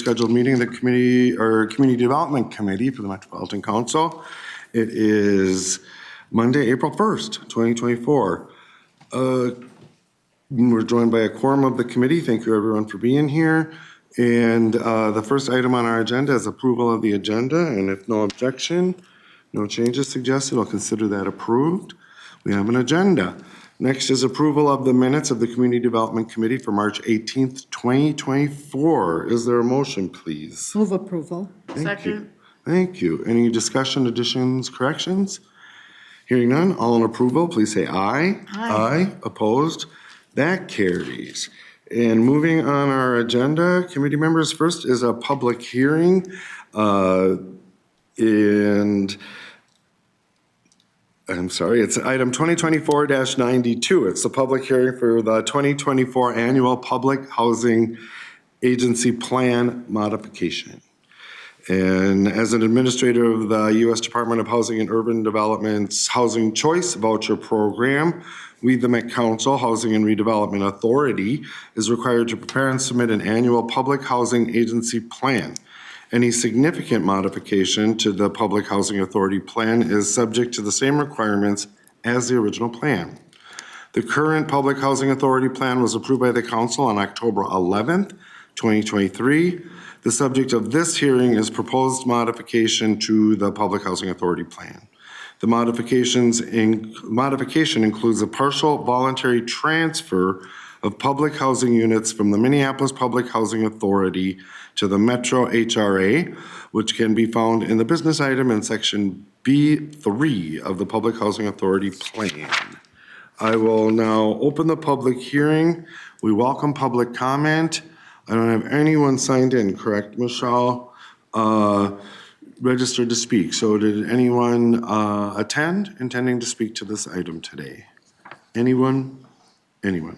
scheduled meeting of the committee or Community Development Committee for the Metropolitan Council. It is Monday, April 1st, 2024. We're joined by a quorum of the committee. Thank you everyone for being here. And the first item on our agenda is approval of the agenda. And if no objection, no changes suggested, I'll consider that approved. We have an agenda. Next is approval of the minutes of the Community Development Committee for March 18th, 2024. Is there a motion, please? Move approval. Thank you. Thank you. Any discussion, additions, corrections? Hearing none, all in approval, please say aye. Aye. Opposed? That carries. And moving on our agenda, committee members, first is a public hearing. It's item 2024-92. It's the public hearing for the 2024 Annual Public Housing Agency Plan Modification. And as an administrator of the U.S. Department of Housing and Urban Development's Housing Choice Voucher Program, we, the Met Council Housing and Redevelopment Authority, is required to prepare and submit an annual public housing agency plan. Any significant modification to the Public Housing Authority plan is subject to the same requirements as the original plan. The current Public Housing Authority plan was approved by the Council on October 11th, 2023. The subject of this hearing is proposed modification to the Public Housing Authority plan. The modification includes a partial voluntary transfer of public housing units from the Minneapolis Public Housing Authority to the Metro HRA, which can be found in the business item in section B3 of the Public Housing Authority plan. I will now open the public hearing. We welcome public comment. I don't have anyone signed in, correct, Michelle? Registered to speak. So did anyone attend, intending to speak to this item today? Anyone? Anyone?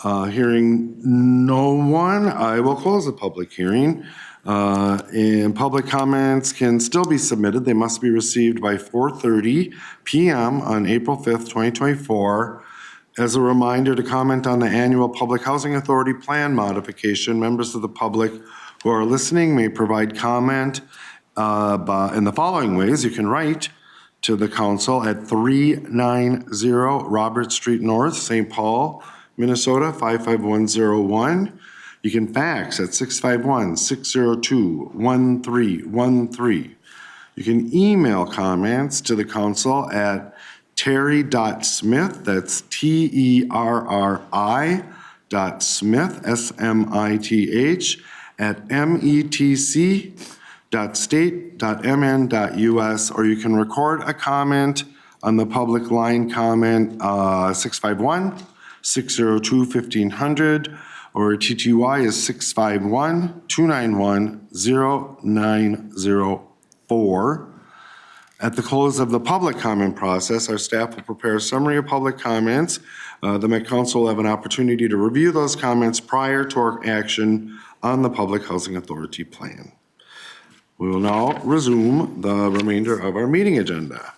Hearing no one, I will close the public hearing. And public comments can still be submitted. They must be received by 4:30 p.m. on April 5th, 2024. As a reminder, to comment on the annual Public Housing Authority plan modification, members of the public who are listening may provide comment in the following ways. You can write to the council at 390 Robert Street North, St. Paul, Minnesota 55101. You can fax at 651-602-1313. You can email comments to the council at terri.smith, that's TERRI.smith, SMITH, at metc.state.mn.us, or you can record a comment on the public line comment 651-602-1500, or TTY is 651-291-0904. At the close of the public comment process, our staff will prepare a summary of public comments. The Met Council will have an opportunity to review those comments prior to our action on the Public Housing Authority plan. We will now resume the remainder of our meeting agenda.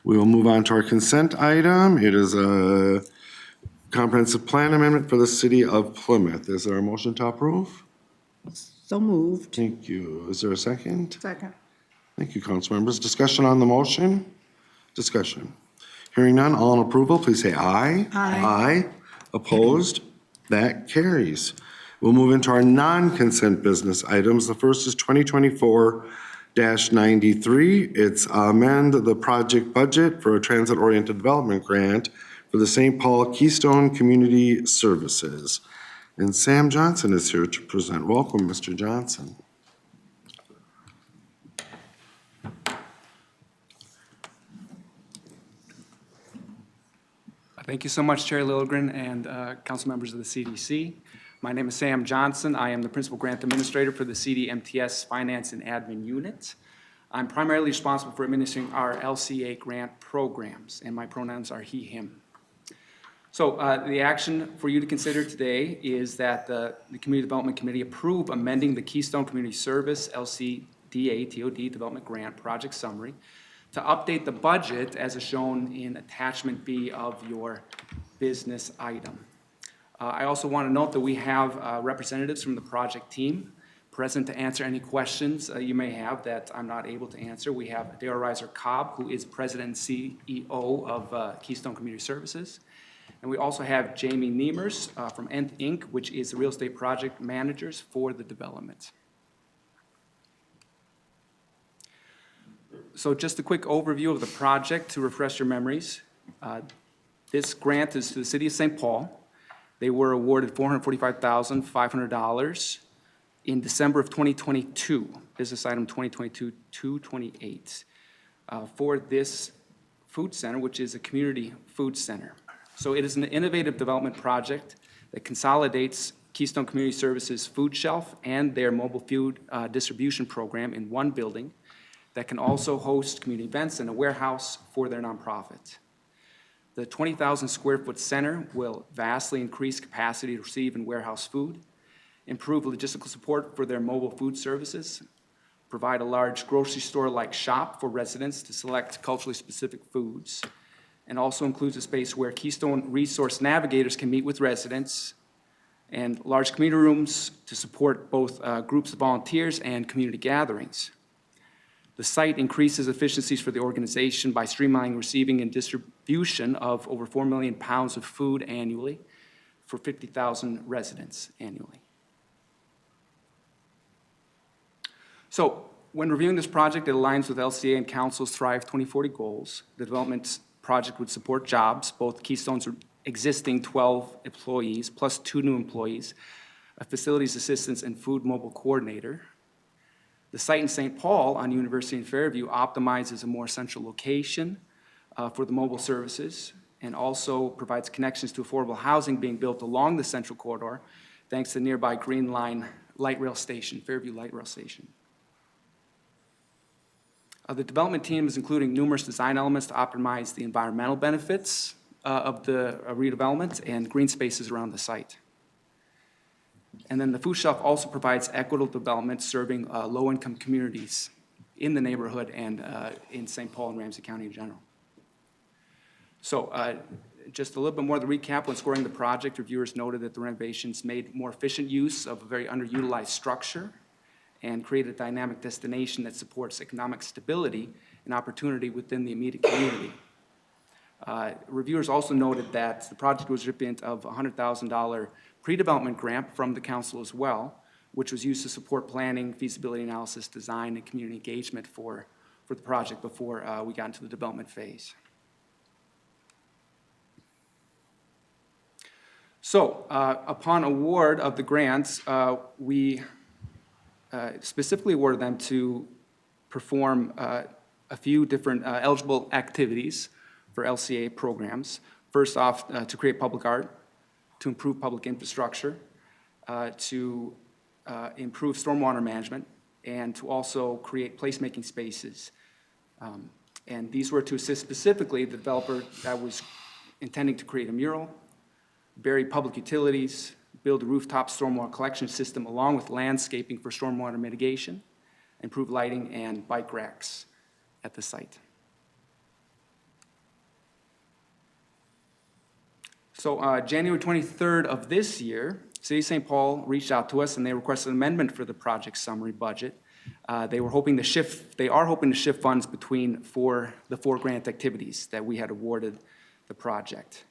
We will move on to our consent item. It is a comprehensive plan amendment for the city of Plymouth. Is there a motion to approve? So moved. Thank you. Is there a second? Second. Thank you, council members. Discussion on the motion? Discussion. Hearing none, all in approval, please say aye. Aye. Aye. Opposed? That carries. We'll move into our non-consent business items. The first is 2024-93. It's amend the project budget for a transit-oriented development grant for the St. Paul Keystone Community Services. And Sam Johnson is here to present. Welcome, Mr. Johnson. Thank you so much, Chair Lilligren and council members of the CDC. My name is Sam Johnson. I am the Principal Grant Administrator for the CDMTS Finance and Admin Unit. I'm primarily responsible for administering our LCA grant programs, and my pronouns are he, him. So the action for you to consider today is that the Community Development Committee approve amending the Keystone Community Service LCDA TOD Development Grant Project Summary to update the budget as is shown in Attachment B of your business item. I also want to note that we have representatives from the project team present to answer any questions you may have that I'm not able to answer. We have Dale Reiser-Cobb, who is President and CEO of Keystone Community Services. And we also have Jamie Niemers from Nth Inc., which is the real estate project managers for the development. So just a quick overview of the project to refresh your memories. This grant is to the City of St. Paul. They were awarded $445,500 in December of 2022, business item 2022-228, for this food center, which is a community food center. So it is an innovative development project that consolidates Keystone Community Services food shelf and their mobile food distribution program in one building that can also host community events and a warehouse for their nonprofit. The 20,000 square foot center will vastly increase capacity to receive and warehouse food, improve logistical support for their mobile food services, provide a large grocery store-like shop for residents to select culturally specific foods, and also includes a space where Keystone resource navigators can meet with residents, and large community rooms to support both groups of volunteers and community gatherings. The site increases efficiencies for the organization by streamlining receiving and distribution of over 4 million pounds of food annually for 50,000 residents annually. So when reviewing this project, it aligns with LCDA and Council's Thrive 2040 goals. The development project would support jobs, both Keystone's existing 12 employees plus 2 new employees, a facilities assistant and food mobile coordinator. The site in St. Paul on University and Fairview optimizes a more central location for the mobile services and also provides connections to affordable housing being built along the central corridor thanks to the nearby Green Line light rail station, Fairview Light Rail Station. The development team is including numerous design elements to optimize the environmental benefits of the redevelopment and green spaces around the site. And then the food shelf also provides equitable development serving low-income communities in the neighborhood and in St. Paul and Ramsey County in general. So just a little bit more of the recap. When scoring the project, reviewers noted that the renovations made more efficient use of a very underutilized structure and created a dynamic destination that supports economic stability and opportunity within the immediate community. Reviewers also noted that the project was recipient of a $100,000 pre-development grant from the council as well, which was used to support planning, feasibility analysis, design, and community engagement for the project before we got into the development phase. So upon award of the grants, we specifically awarded them to perform a few different eligible activities for LCA programs. First off, to create public art, to improve public infrastructure, to improve stormwater management, and to also create placemaking spaces. And these were to assist specifically the developer that was intending to create a mural, bury public utilities, build a rooftop stormwater collection system along with landscaping for stormwater mitigation, improve lighting and bike racks at the site. So January 23rd of this year, City of St. Paul reached out to us and they requested an amendment for the project summary budget. They are hoping to shift funds between the four grant activities that we had awarded the project.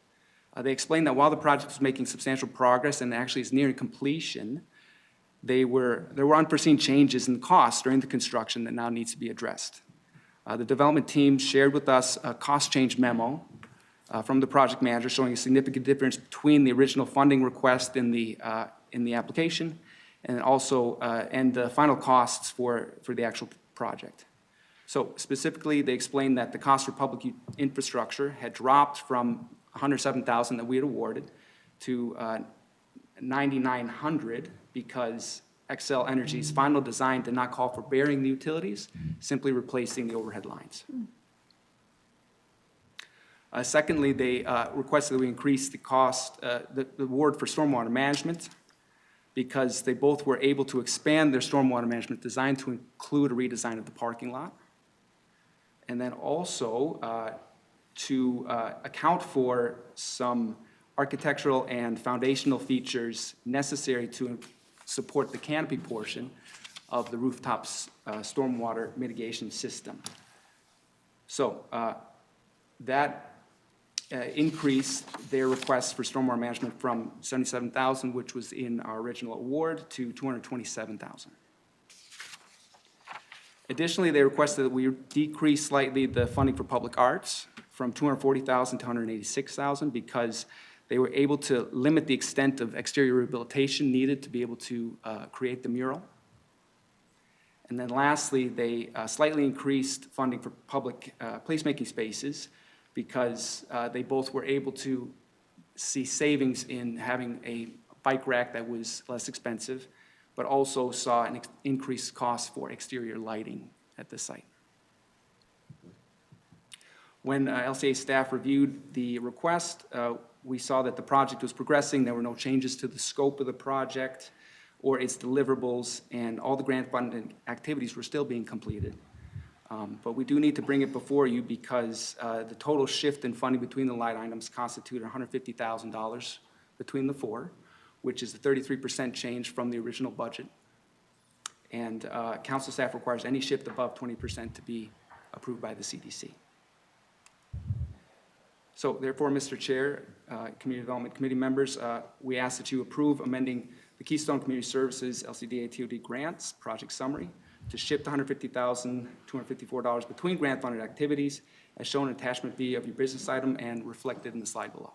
They explained that while the project was making substantial progress and actually is nearing completion, there were unforeseen changes in costs during the construction that now needs to be addressed. The development team shared with us a cost change memo from the project manager showing a significant difference between the original funding request in the application and also and the final costs for the actual project. So specifically, they explained that the cost for public infrastructure had dropped from $107,000 that we had awarded to $9,900 because XL Energy's final design did not call for burying the utilities, simply replacing the overhead lines. Secondly, they requested that we increase the cost, the award for stormwater management, because they both were able to expand their stormwater management design to include a redesign of the parking lot. And then also to account for some architectural and foundational features necessary to support the canopy portion of the rooftops stormwater mitigation system. So that increased their request for stormwater management from $77,000, which was in our original award, to $227,000. Additionally, they requested that we decrease slightly the funding for public arts from $240,000 to $186,000 because they were able to limit the extent of exterior rehabilitation needed to be able to create the mural. And then lastly, they slightly increased funding for public placemaking spaces because they both were able to see savings in having a bike rack that was less expensive, but also saw an increased cost for exterior lighting at the site. When LCA staff reviewed the request, we saw that the project was progressing. There were no changes to the scope of the project or its deliverables, and all the grant funded activities were still being completed. But we do need to bring it before you because the total shift in funding between the line items constituted $150,000 between the four, which is a 33% change from the original budget. And council staff requires any shift above 20% to be approved by the CDC. So therefore, Mr. Chair, Community Development Committee members, we ask that you approve amending the Keystone Community Services LCDA TOD grants project summary to shift $150,254 between grant funded activities as shown in attachment B of your business item and reflected in the slide below.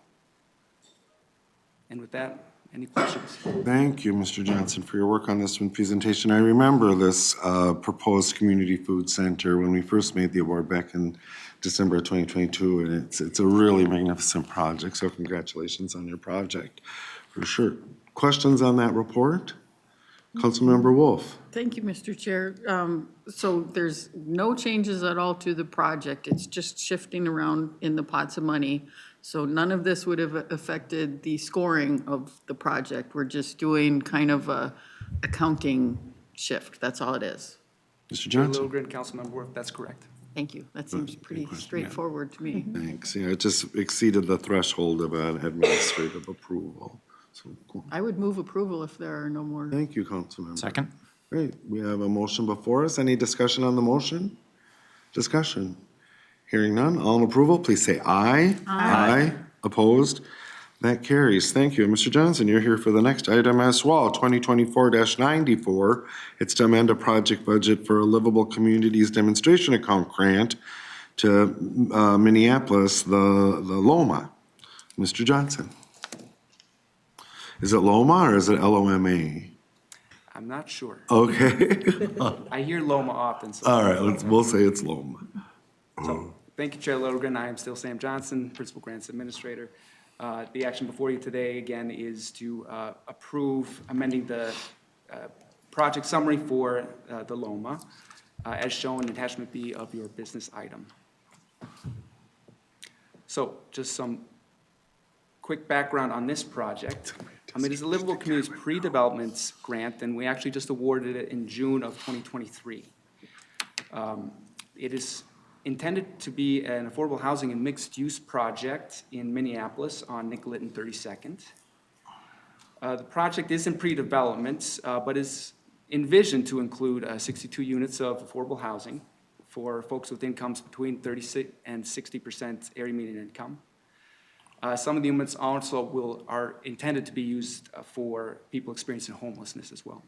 And with that, any questions? Thank you, Mr. Johnson, for your work on this one presentation. I remember this proposed community food center when we first made the award back in December of 2022, and it's a really magnificent project, so congratulations on your project, for sure. Questions on that report? Councilmember Wolf. Thank you, Mr. Chair. So there's no changes at all to the project. It's just shifting around in the pots of money. So none of this would have affected the scoring of the project. We're just doing kind of a accounting shift. That's all it is. Mr. Chair Johnson. Littlegren, Councilmember Worth, that's correct. Thank you. That seems pretty straightforward to me. Thanks. Yeah, it just exceeded the threshold of an administrative approval. So, cool. I would move approval if there are no more. Thank you, Councilmember. Second. Great. We have a motion before us. Any discussion on the motion? Discussion. Hearing none. All in approval, please say aye. Aye. Opposed? That carries. Thank you. Mr. Johnson, you're here for the next item as well, 2024-94. It's to amend a project budget for a Livable Communities Demonstration Account grant to Minneapolis, the LOMA. Mr. Johnson. Is it LOMA or is it LOMA? I'm not sure. Okay. I hear LOMA often. So All right, we'll say it's LOMA. So, thank you, Chair Littlegren. I am still Sam Johnson, Principal Grants Administrator. The action before you today, again, is to approve amending the project summary for the LOMA, as shown in attachment B of your business item. So, just some quick background on this project. It is a Livable Communities Pre-Development Grant, and we actually just awarded it in June of 2023. It is intended to be an affordable housing and mixed-use project in Minneapolis on Nicollet and 32nd. The project is in pre-development, but is envisioned to include 62 units of affordable housing for folks with incomes between 36 and 60% area median income. Some of the units also are intended to be used for people experiencing homelessness as well.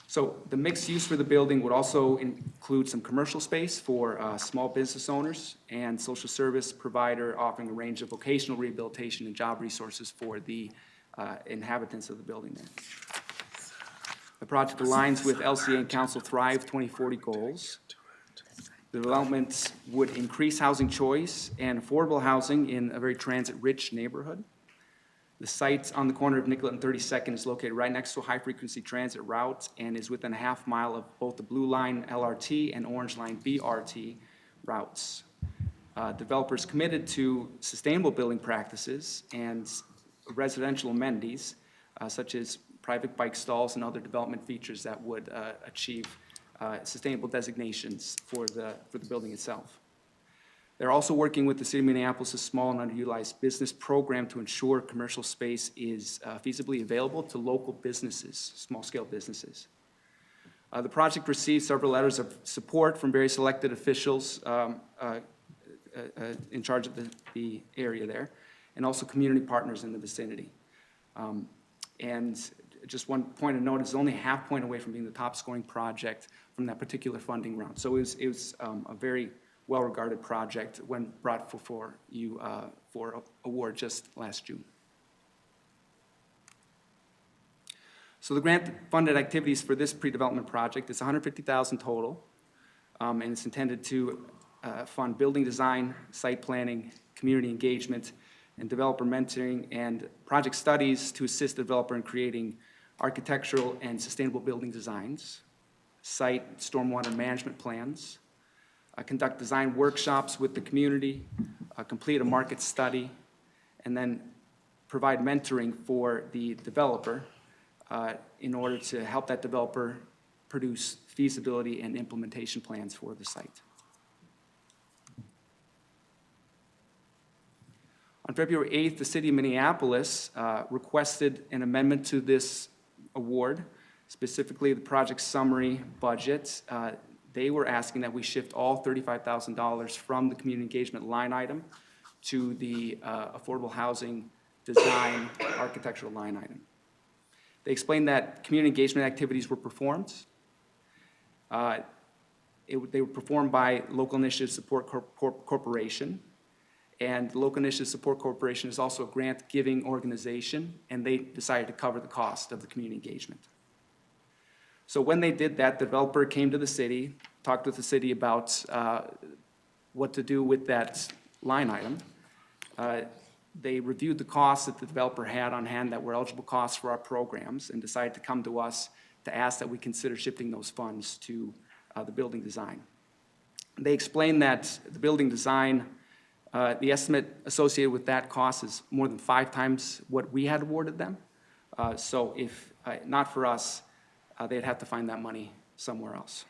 So the mixed use for the building would also include some commercial space for small business owners and social service provider offering a range of vocational rehabilitation and job resources for the inhabitants of the building there. The project aligns with LCA and Council Thrive 2040 goals. The development would increase housing choice and affordable housing in a very transit-rich neighborhood. The site on the corner of Nicollet and 32nd is located right next to a high-frequency transit route and is within a half mile of both the Blue Line LRT and Orange Line BRT routes. Developers committed to sustainable building practices and residential amenities, such as private bike stalls and other development features that would achieve sustainable designations for the building itself. They're also working with the City of Minneapolis' small and underutilized business program to ensure commercial space is feasibly available to local businesses, small-scale businesses. The project received several letters of support from various elected officials in charge of the area there, and also community partners in the vicinity. And just one point of note, it's only a half point away from being the top scoring project from that particular funding round. So it was a very well-regarded project when brought for you for award just last June. So the grant-funded activities for this pre-development project is $150,000 total, and it's intended to fund building design, site planning, community engagement, and developer mentoring, and project studies to assist the developer in creating architectural and sustainable building designs, site stormwater management plans, conduct design workshops with the community, complete a market study, and then provide mentoring for the developer in order to help that developer produce feasibility and implementation plans for the site. On February 8th, the City of Minneapolis requested an amendment to this award, specifically the project summary budget. They were asking that we shift all $35,000 from the community engagement line item to the affordable housing design architectural line item. They explained that community engagement activities were performed. They were performed by Local Initiative Support Corporation. And the Local Initiative Support Corporation is also a grant-giving organization, and they decided to cover the cost of the community engagement. So when they did that, the developer came to the city, talked with the city about what to do with that line item. They reviewed the costs that the developer had on hand that were eligible costs for our programs and decided to come to us to ask that we consider shifting those funds to the building design. They explained that the building design, the estimate associated with that cost is more than 5 times what we had awarded them. So if not for us, they'd have to find that money somewhere else.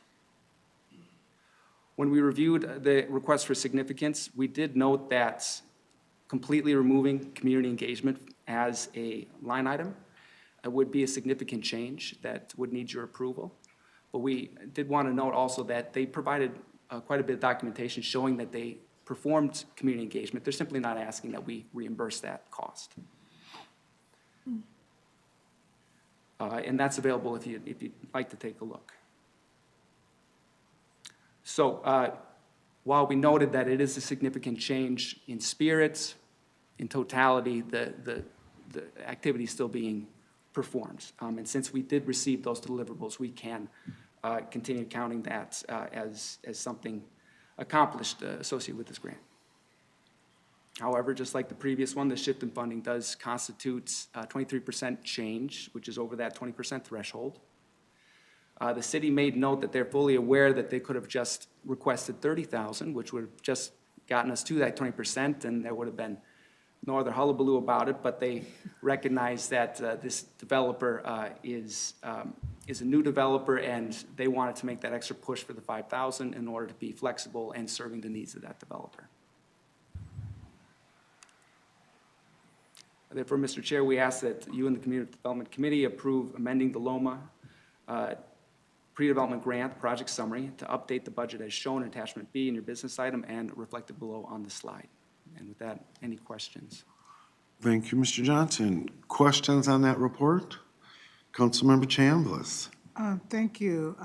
When we reviewed the request for significance, we did note that completely removing community engagement as a line item would be a significant change that would need your approval. But we did want to note also that they provided quite a bit of documentation showing that they performed community engagement. They're simply not asking that we reimburse that cost. And that's available if you'd like to take a look. So while we noted that it is a significant change in spirit, in totality, the activity is still being performed. And since we did receive those deliverables, we can continue counting that as something accomplished associated with this grant. However, just like the previous one, the shift in funding does constitute 23% change, which is over that 20% threshold. The city made note that they're fully aware that they could have just requested $30,000, which would have just gotten us to that 20%, and there would have been no other hullabaloo about it, but they recognize that this developer is a new developer, and they wanted to make that extra push for the $5,000 in order to be flexible and serving the needs of that developer. Therefore, Mr. Chair, we ask that you and the Community Development Committee approve amending the LOMA pre-development grant project summary to update the budget as shown in attachment B in your business item and reflected below on the slide. And with that, any questions? Thank you, Mr. Johnson. Questions on that report? Councilmember Chambliss. Thank you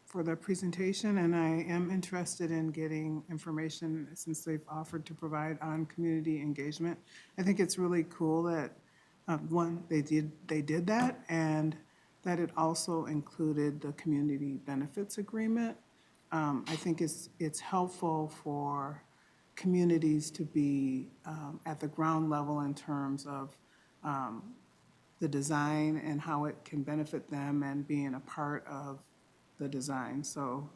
for the presentation, and I am interested in getting information since they've offered to provide on community engagement. I think it's really cool that one, they did that, and that it also included the community benefits agreement. I think it's helpful for communities to be at the ground level in terms of the design and how it can benefit them and being a part of the design. So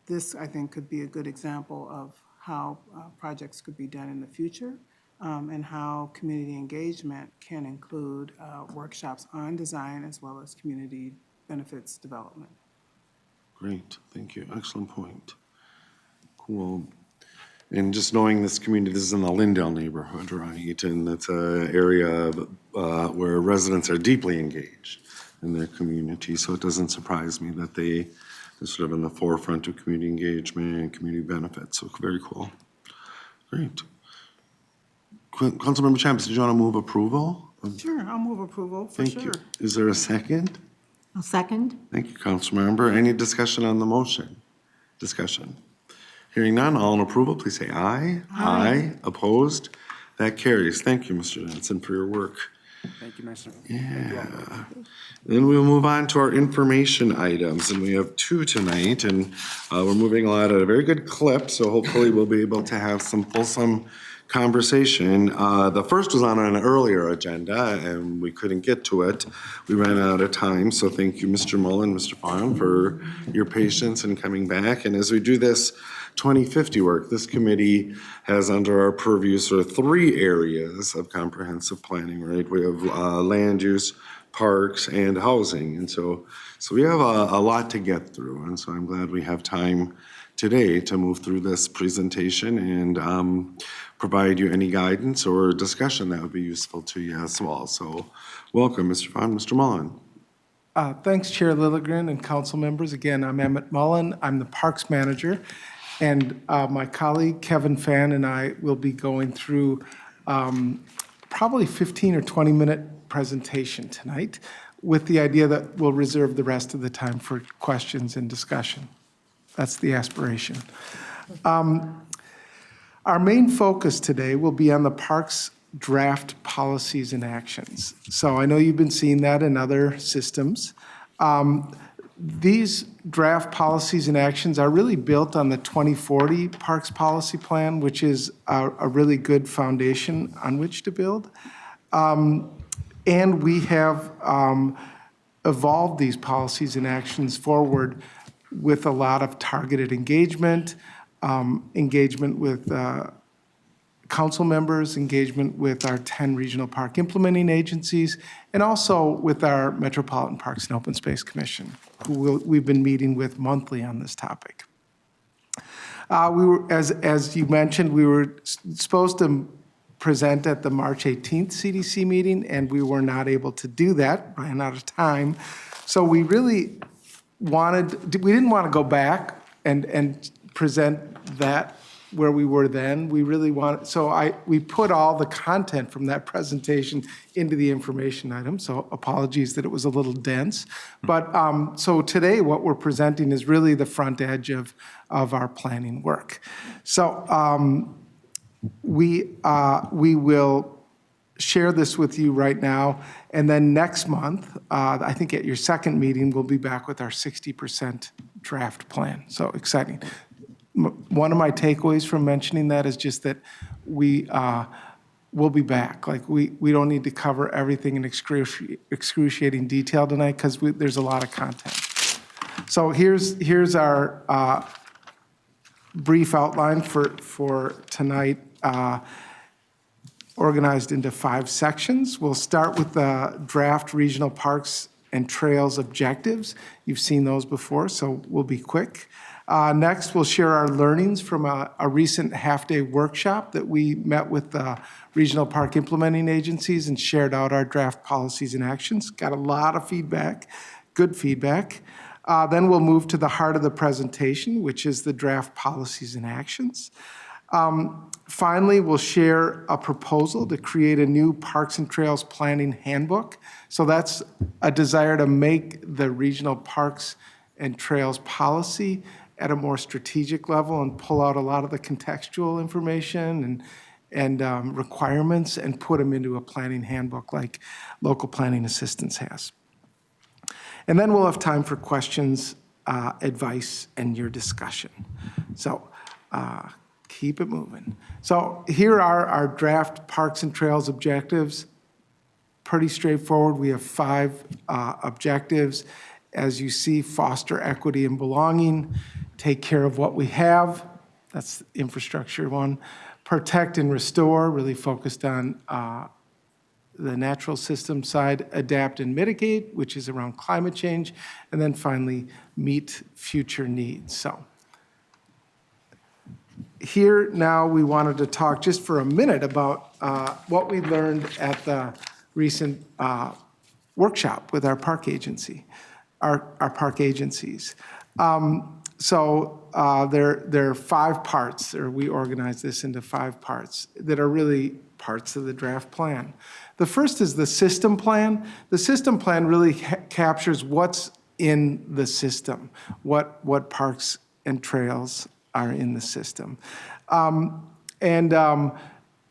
this, I think, could be a good example of how projects could be done in the future and how community engagement can include workshops on design as well as community benefits development. Great, thank you. Excellent point. Cool. And just knowing this community, this is in the Lindale neighborhood, right? And it's an area where residents are deeply engaged in their community. So it doesn't surprise me that they're sort of in the forefront of community engagement and community benefits. So very cool. Great. Councilmember Champs, did you want to move approval? Sure, I'll move approval, for Thank sure. you. Is there a second? I'll second. Thank you, Councilmember. Any discussion on the motion? Discussion. Hearing none, all in approval, please say aye. Aye. Opposed? That carries. Thank you, Mr. Johnson, for your work. Thank you, Master. Yeah. Then we'll move on to our information items, and we have two tonight, and we're moving along at a very good clip, so hopefully we'll be able to have some fulsome conversation. The first was on an earlier agenda, and we couldn't get to it. We ran out of time, so thank you, Mr. Mullin, Mr. Phan, for your patience in coming back. And as we do this 2050 work, this committee has under our purview sort of three areas of comprehensive planning, right? We have land use, parks, and housing. And so we have a lot to get through, and so I'm glad we have time today to move through this presentation and provide you any guidance or discussion that would be useful to you as well. So welcome, Mr. Phan, Mr. Mullin. Thanks, Chair Lilligren and council members. Again, I'm Emmett Mullin. I'm the Parks Manager. And my colleague, Phan, and I will be going through probably 15 or 20-minute presentation tonight with the idea that we'll reserve the rest of the time for questions and discussion. That's the aspiration. Our main focus today will be on the parks draft policies and actions. So I know you've been seeing that in other systems. These draft policies and actions are really built on the 2040 Parks Policy Plan, which is a really good foundation on which to build. And we have evolved these policies and actions forward with a lot of targeted engagement, engagement with council members, engagement with our 10 regional park implementing agencies, and also with our Metropolitan Parks and Open Space Commission, who we've been meeting with monthly on this topic. As you mentioned, we were supposed to present at the March 18th CDC meeting, and we were not able to do that, ran out of time. So we really we didn't want to go back and present that where we were then. We really we put all the content from that presentation into the information item, so apologies that it was a little dense. But so today what we're presenting is really the front edge of our planning work. So we will share this with you right now, and then next month, I think at your second meeting, we'll be back with our 60% draft plan. So exciting. One of my takeaways from mentioning that is just that we'll be back. Like we don't need to cover everything in excruciating detail tonight because there's a lot of content. So here's our brief outline for tonight, organized into 5 sections. We'll start with the draft regional parks and trails objectives. You've seen those before, so we'll be quick. Next, we'll share our learnings from a recent half-day workshop that we met with the regional park implementing agencies and shared out our draft policies and actions. Got a lot of feedback, good feedback. Then we'll move to the heart of the presentation, which is the draft policies and actions. Finally, we'll share a proposal to create a new Parks and Trails Planning Handbook. So that's a desire to make the regional parks and trails policy at a more strategic level and pull out a lot of the contextual information and requirements and put them into a planning handbook like local planning assistance has. And then we'll have time for questions, advice, and your discussion. So keep it moving. So here are our draft Parks and Trails objectives. Pretty straightforward. We have 5 objectives. As you see, foster equity and belonging, take care of what we have. That's the infrastructure one. Protect and restore, really focused on the natural system side. Adapt and mitigate, which is around climate change. And then finally, meet future needs. So here now, we wanted to talk just for a minute about what we learned at the recent workshop with our park agency, our park agencies. So there are 5 parts, or we organize this into 5 parts that are really parts of the draft plan. The first is the system plan. The system plan really captures what's in the system, what parks and trails are in the system.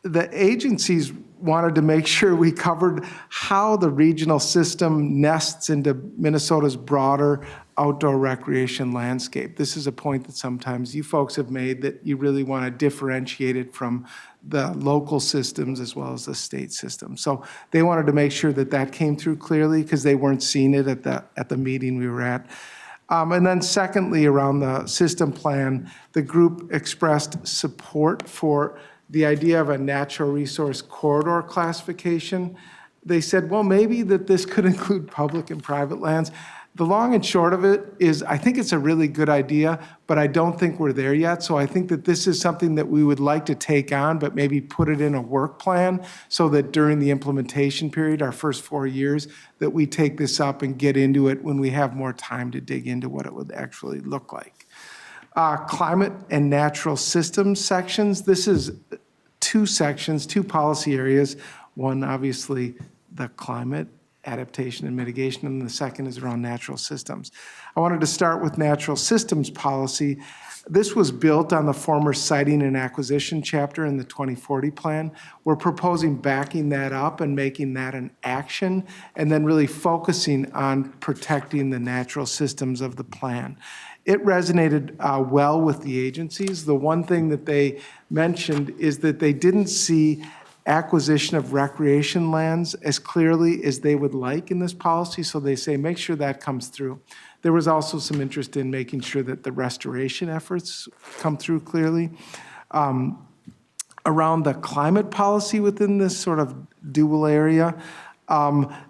The agencies wanted to make sure we covered how the regional system nests into Minnesota's broader outdoor recreation landscape. This is a point that sometimes you folks have made, that you really want to differentiate it from the local systems as well as the state system. So they wanted to make sure that that came through clearly, because they weren't seeing it at the meeting we were at. And then secondly, around the system plan, the group expressed support for the idea of a natural resource corridor classification. They said, well, maybe that this could include public and private lands. The long and short of it is, I think it's a really good idea, but I don't think we're there yet. So I think that this is something that we would like to take on, but maybe put it in a work plan so that during the implementation period, our first 4 years, that we take this up and get into it when we have more time to dig into what it would actually look like. Climate and natural systems sections. This is 2 sections, 2 policy areas. One, obviously, the climate adaptation and mitigation, and the second is around natural systems. I wanted to start with natural systems policy. This was built on the former siting and acquisition chapter in the 2040 plan. We're proposing backing that up and making that an action, and then really focusing on protecting the natural systems of the plan. It resonated well with the agencies. The one thing that they mentioned is that they didn't see acquisition of recreation lands as clearly as they would like in this policy, so they say make sure that comes through. There was also some interest in making sure that the restoration efforts come through clearly. Around the climate policy within this sort of dual area,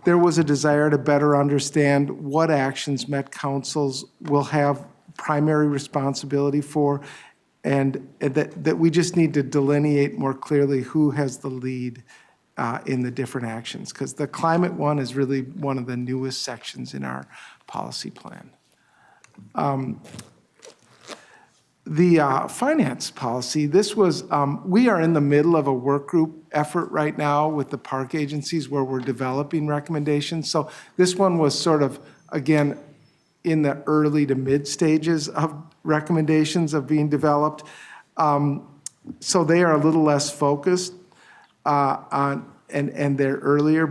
there was a desire to better understand what actions Met Councils will have primary responsibility for, and that we just need to delineate more clearly who has the lead in the different actions, because the climate one is really one of the newest sections in our policy plan. The finance policy, this was, we are in the middle of a work group effort right now with the park agencies where we're developing recommendations. So this one was sort of, again, in the early to mid stages of recommendations of being developed. So they are a little less focused on, and they're earlier,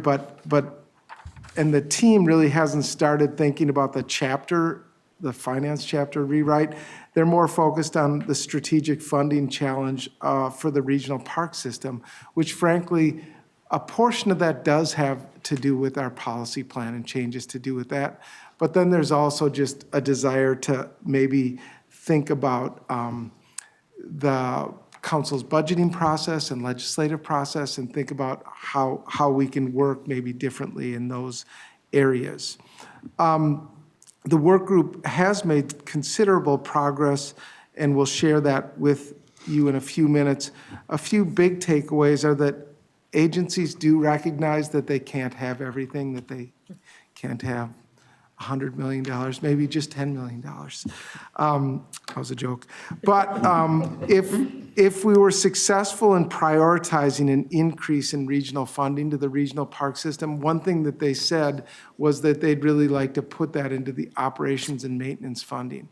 and the team really hasn't started thinking about the chapter, the finance chapter rewrite. They're more focused on the strategic funding challenge for the regional park system, which frankly, a portion of that does have to do with our policy plan and changes to do with that. But then there's also just a desire to maybe think about the council's budgeting process and legislative process, and think about how we can work maybe differently in those areas. The work group has made considerable progress, and we'll share that with you in a few minutes. A few big takeaways are that agencies do recognize that they can't have everything, that they can't have $100 million, maybe just $10 million. That was a joke. But if we were successful in prioritizing an increase in regional funding to the regional park system, one thing that they said was that they'd really like to put that into the operations and maintenance funding.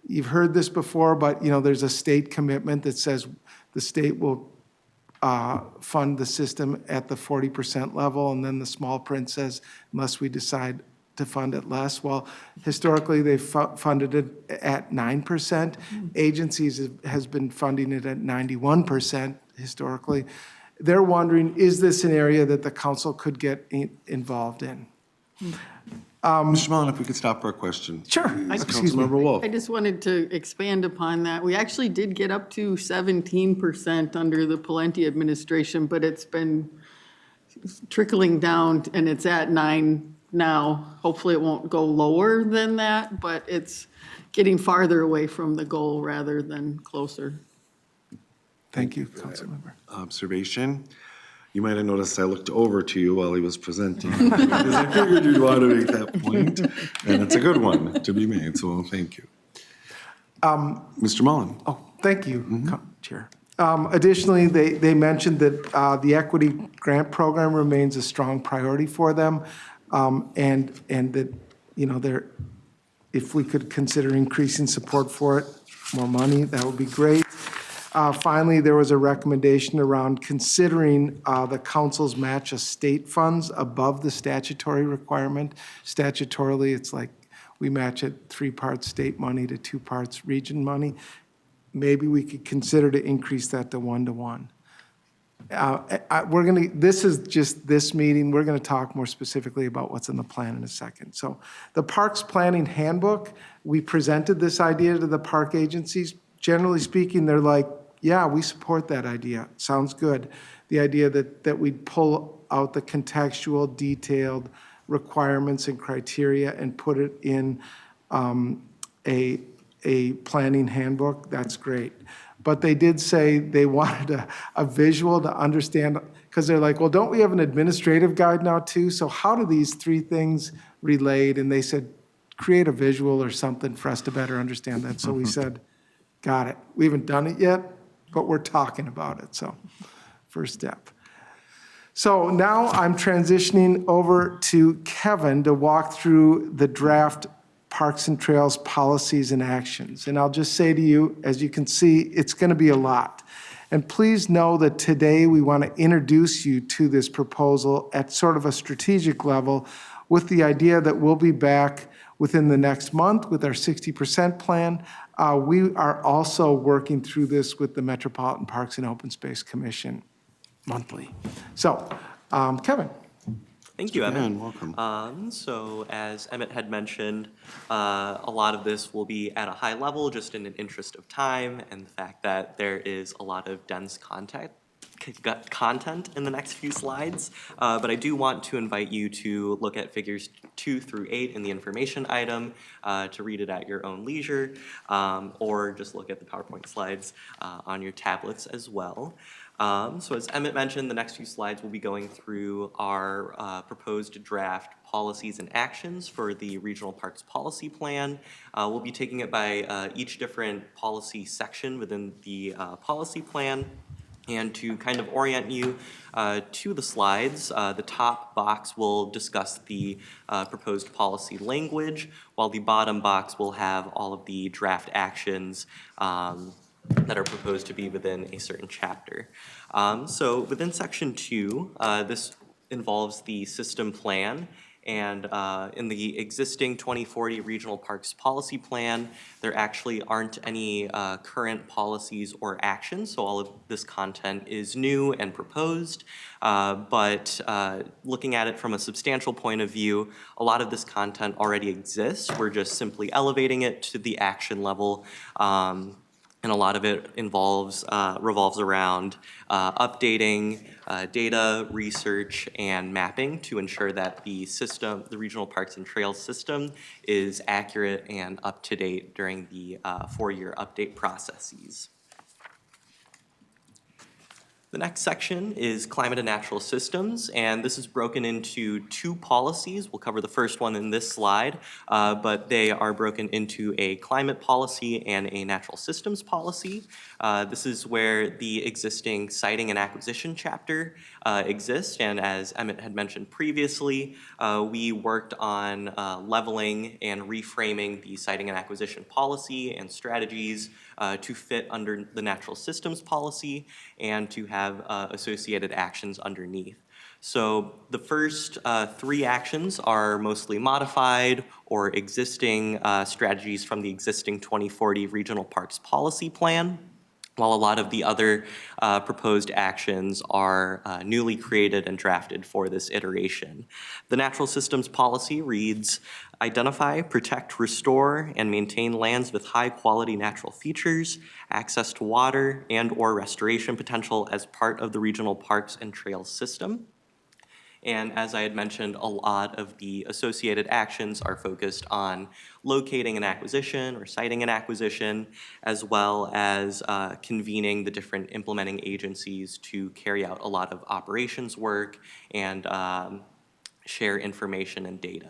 You've heard this before, but there's a state commitment that says the state will fund the system at the 40% level, and then the small print says unless we decide to fund it less. Well, historically, they've funded it at 9%. Agencies has been funding it at 91% historically. They're wondering, is this an area that the council could get involved in? Mr. Mullin, if we could stop for a question. Sure. Excuse me. Councilmember Wolf. I just wanted to expand upon that. We actually did get up to 17% under the Pawlenty administration, but it's been trickling down, and it's at 9 now. Hopefully it won't go lower than that, but it's getting farther away from the goal rather than closer. Thank you, Councilmember. Observation. You might have noticed I looked over to you while he was presenting, because I figured you'd want to make that point, and it's a good one to be made, so thank you. Mr. Mullin? Oh, thank you, Chair. Additionally, they mentioned that the equity grant program remains a strong priority for them, and that, you know, if we could consider increasing support for it, more money, that would be great. Finally, there was a recommendation around considering the council's match of state funds above the statutory requirement. Statutorily, it's like we match it 3 parts state money to 2 parts region money. Maybe we could consider to increase that to 1-to-1. This is just this meeting. We're going to talk more specifically about what's in the plan in a second. So the Parks Planning Handbook, we presented this idea to the park agencies. Generally speaking, they're like, yeah, we support that idea. Sounds good. The idea that we'd pull out the contextual, detailed requirements and criteria and put it in a planning handbook, that's great. But they did say they wanted a visual to understand, because they're like, well, don't we have an administrative guide now too? So how do these 3 things relate? And they said, create a visual or something for us to better understand that. So we said, got it. We haven't done it yet, but we're talking about it. So first step. So now I'm transitioning over to Kevin to walk through the draft Parks and Trails policies and actions. And I'll just say to you, as you can see, it's going to be a lot. And please know that today we want to introduce you to this proposal at sort of a strategic level with the idea that we'll be back within the next month with our 60% plan. We are also working through this with the Metropolitan Parks and Open Space Commission monthly. So, Kevin. Thank you, Emmett. Man, welcome. So as Emmett had mentioned, a lot of this will be at a high level, just in an interest of time and the fact that there is a lot of dense content in the next few slides. But I do want to invite you to look at figures 2 through 8 in the information item, to read it at your own leisure, or just look at the PowerPoint slides on your tablets as well. So as Emmett mentioned, the next few slides will be going through our proposed draft policies and actions for the Regional Parks Policy Plan. We'll be taking it by each different policy section within the policy plan. And to kind of orient you to the slides, the top box will discuss the proposed policy language, while the bottom box will have all of the draft actions that are proposed to be within a certain chapter. So within section 2, this involves the system plan. And in the existing 2040 Regional Parks Policy Plan, there actually aren't any current policies or actions, so all of this content is new and proposed. But looking at it from a substantial point of view, a lot of this content already exists. We're just simply elevating it to the action level. And a lot of it revolves around updating data, research, and mapping to ensure that the system, the Regional Parks and Trails system, is accurate and up to date during the 4-year update processes. The next section is climate and natural systems, and this is broken into 2 policies. We'll cover the first one in this slide, but they are broken into a climate policy and a natural systems policy. This is where the existing siting and acquisition chapter exists, and as Emmett had mentioned previously, we worked on leveling and reframing the siting and acquisition policy and strategies to fit under the natural systems policy and to have associated actions underneath. So the first 3 actions are mostly modified or existing strategies from the existing 2040 Regional Parks Policy Plan, while a lot of the other proposed actions are newly created and drafted for this iteration. The Natural Systems Policy reads, identify, protect, restore, and maintain lands with high-quality natural features, access to water, and/or restoration potential as part of the Regional Parks and Trails system. And as I had mentioned, a lot of the associated actions are focused on locating an acquisition or siting an acquisition, as well as convening the different implementing agencies to carry out a lot of operations work and share information and data.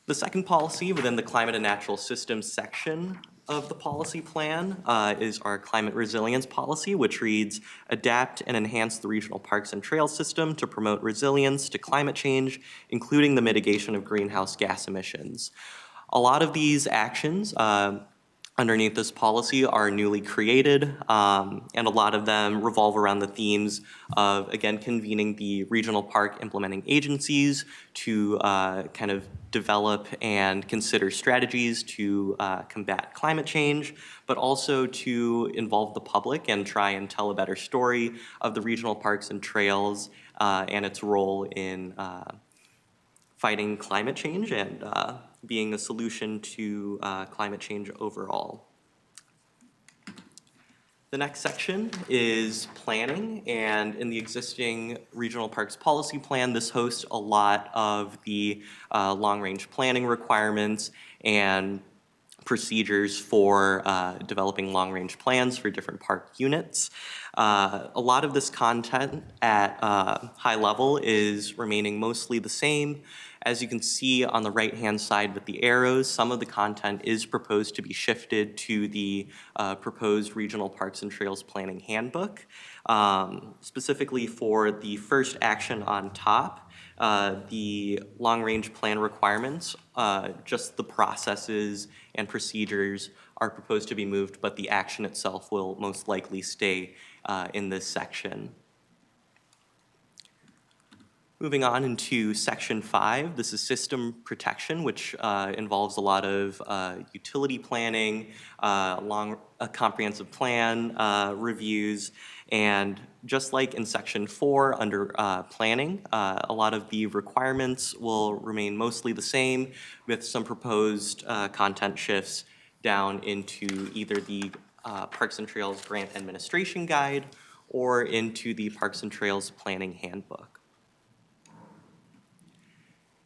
The second policy within the climate and natural systems section of the policy plan is our climate resilience policy, which reads, adapt and enhance the regional parks and trails system to promote resilience to climate change, including the mitigation of greenhouse gas emissions. A lot of these actions underneath this policy are newly created, and a lot of them revolve around the themes of, again, convening the regional park implementing agencies to kind of develop and consider strategies to combat climate change, but also to involve the public and try and tell a better story of the regional parks and trails and its role in fighting climate change and being a solution to climate change overall. The next section is planning, and in the existing regional parks policy plan, this hosts a lot of the long-range planning requirements and procedures for developing long-range plans for different park units. A lot of this content at high level is remaining mostly the same. As you can see on the right-hand side with the arrows, some of the content is proposed to be shifted to the proposed Regional Parks and Trails Planning Handbook. Specifically for the first action on top, the long-range plan requirements, just the processes and procedures are proposed to be moved, but the action itself will most likely stay in this section. Moving on into section 5, this is system protection, which involves a lot of utility planning, a comprehensive plan reviews, and just like in section 4 under planning, a lot of the requirements will remain mostly the same with some proposed content shifts down into either the Parks and Trails Grant Administration Guide or into the Parks and Trails Planning Handbook.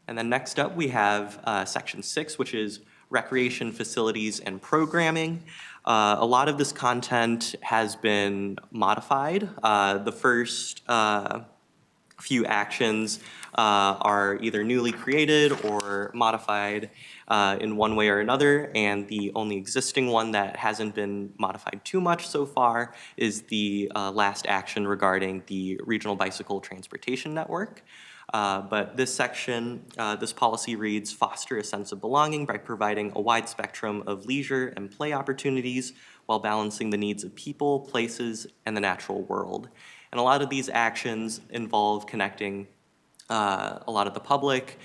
And then next up, we have section 6, which is recreation facilities and programming. A lot of this content has been modified. The first few actions are either newly created or modified in one way or another, and the only existing one that hasn't been modified too much so far is the last action regarding the Regional Bicycle Transportation Network. But this section, this policy reads, foster a sense of belonging by providing a wide spectrum of leisure and play opportunities while balancing the needs of people, places, and the natural world. And a lot of these actions involve connecting a lot of the public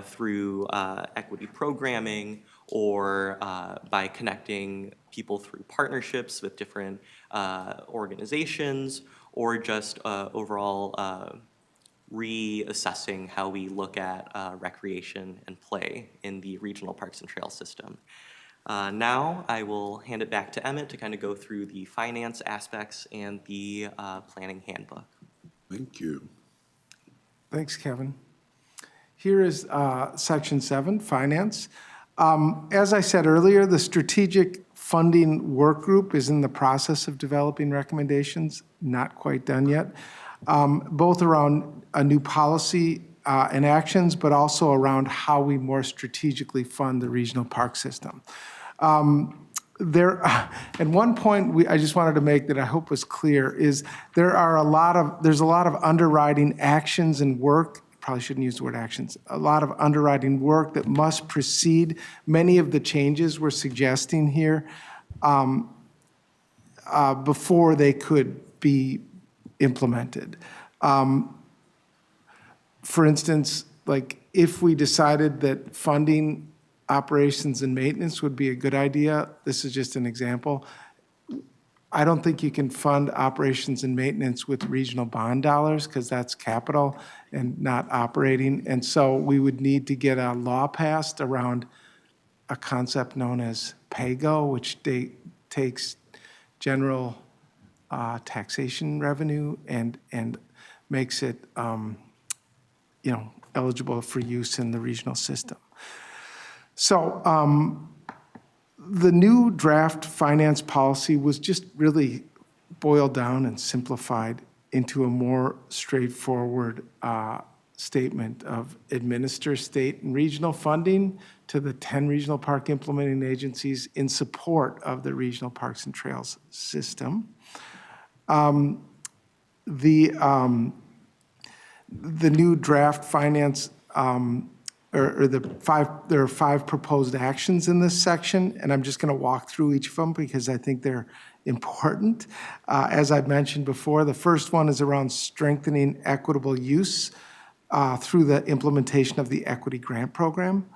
through equity programming or by connecting people through partnerships with different organizations or just overall reassessing how we look at recreation and play in the regional parks and trail system. Now I will hand it back to Emmett to kind of go through the finance aspects and the planning handbook. Thank you. Thanks, Kevin. Here is section 7, finance. As I said earlier, the strategic funding work group is in the process of developing recommendations, not quite done yet, both around a new policy and actions, but also around how we more strategically fund the regional park system. At one point, I just wanted to make that I hope was clear, is there's a lot of underwriting actions and work, probably shouldn't use the word actions, a lot of underwriting work that must precede many of the changes we're suggesting here before they could be implemented. For instance, like if we decided that funding operations and maintenance would be a good idea, this is just an example. I don't think you can fund operations and maintenance with regional bond dollars because that's capital and not operating. And so we would need to get a law passed around a concept known as PAYGO, which takes general taxation revenue and makes it, eligible for use in the regional system. So the new draft finance policy was just really boiled down and simplified into a more straightforward statement of administer state and regional funding to the 10 regional park implementing agencies in support of the regional parks and trails system. The new draft finance, there are 5 proposed actions in this section, and I'm just going to walk through each of them because I think they're important. As I've mentioned before, the first one is around strengthening equitable use through the implementation of the equity grant program,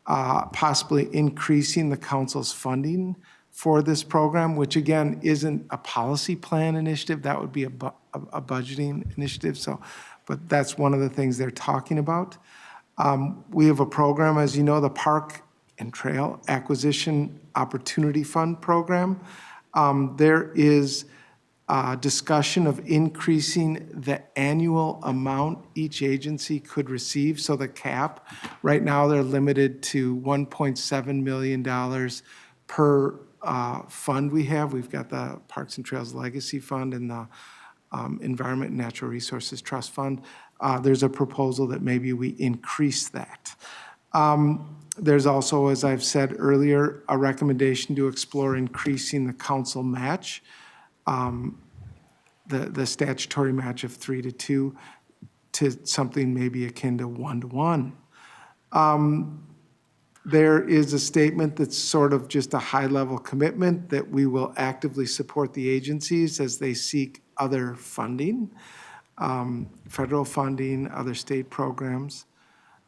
possibly increasing the council's funding for this program, which again isn't a policy plan initiative. That would be a budgeting initiative. But that's one of the things they're talking about. We have a program, as you know, the Park and Trail Acquisition Opportunity Fund program. There is discussion of increasing the annual amount each agency could receive. So the cap, right now they're limited to $1.7 million per fund we have. We've got the Parks and Trails Legacy Fund and the Environment and Natural Resources Trust Fund. There's a proposal that maybe we increase that. There's also, as I've said earlier, a recommendation to explore increasing the council match, the statutory match of 3-2 to something maybe akin to 1-1. There is a statement that's sort of just a high-level commitment that we will actively support the agencies as they seek other funding, federal funding, other state programs.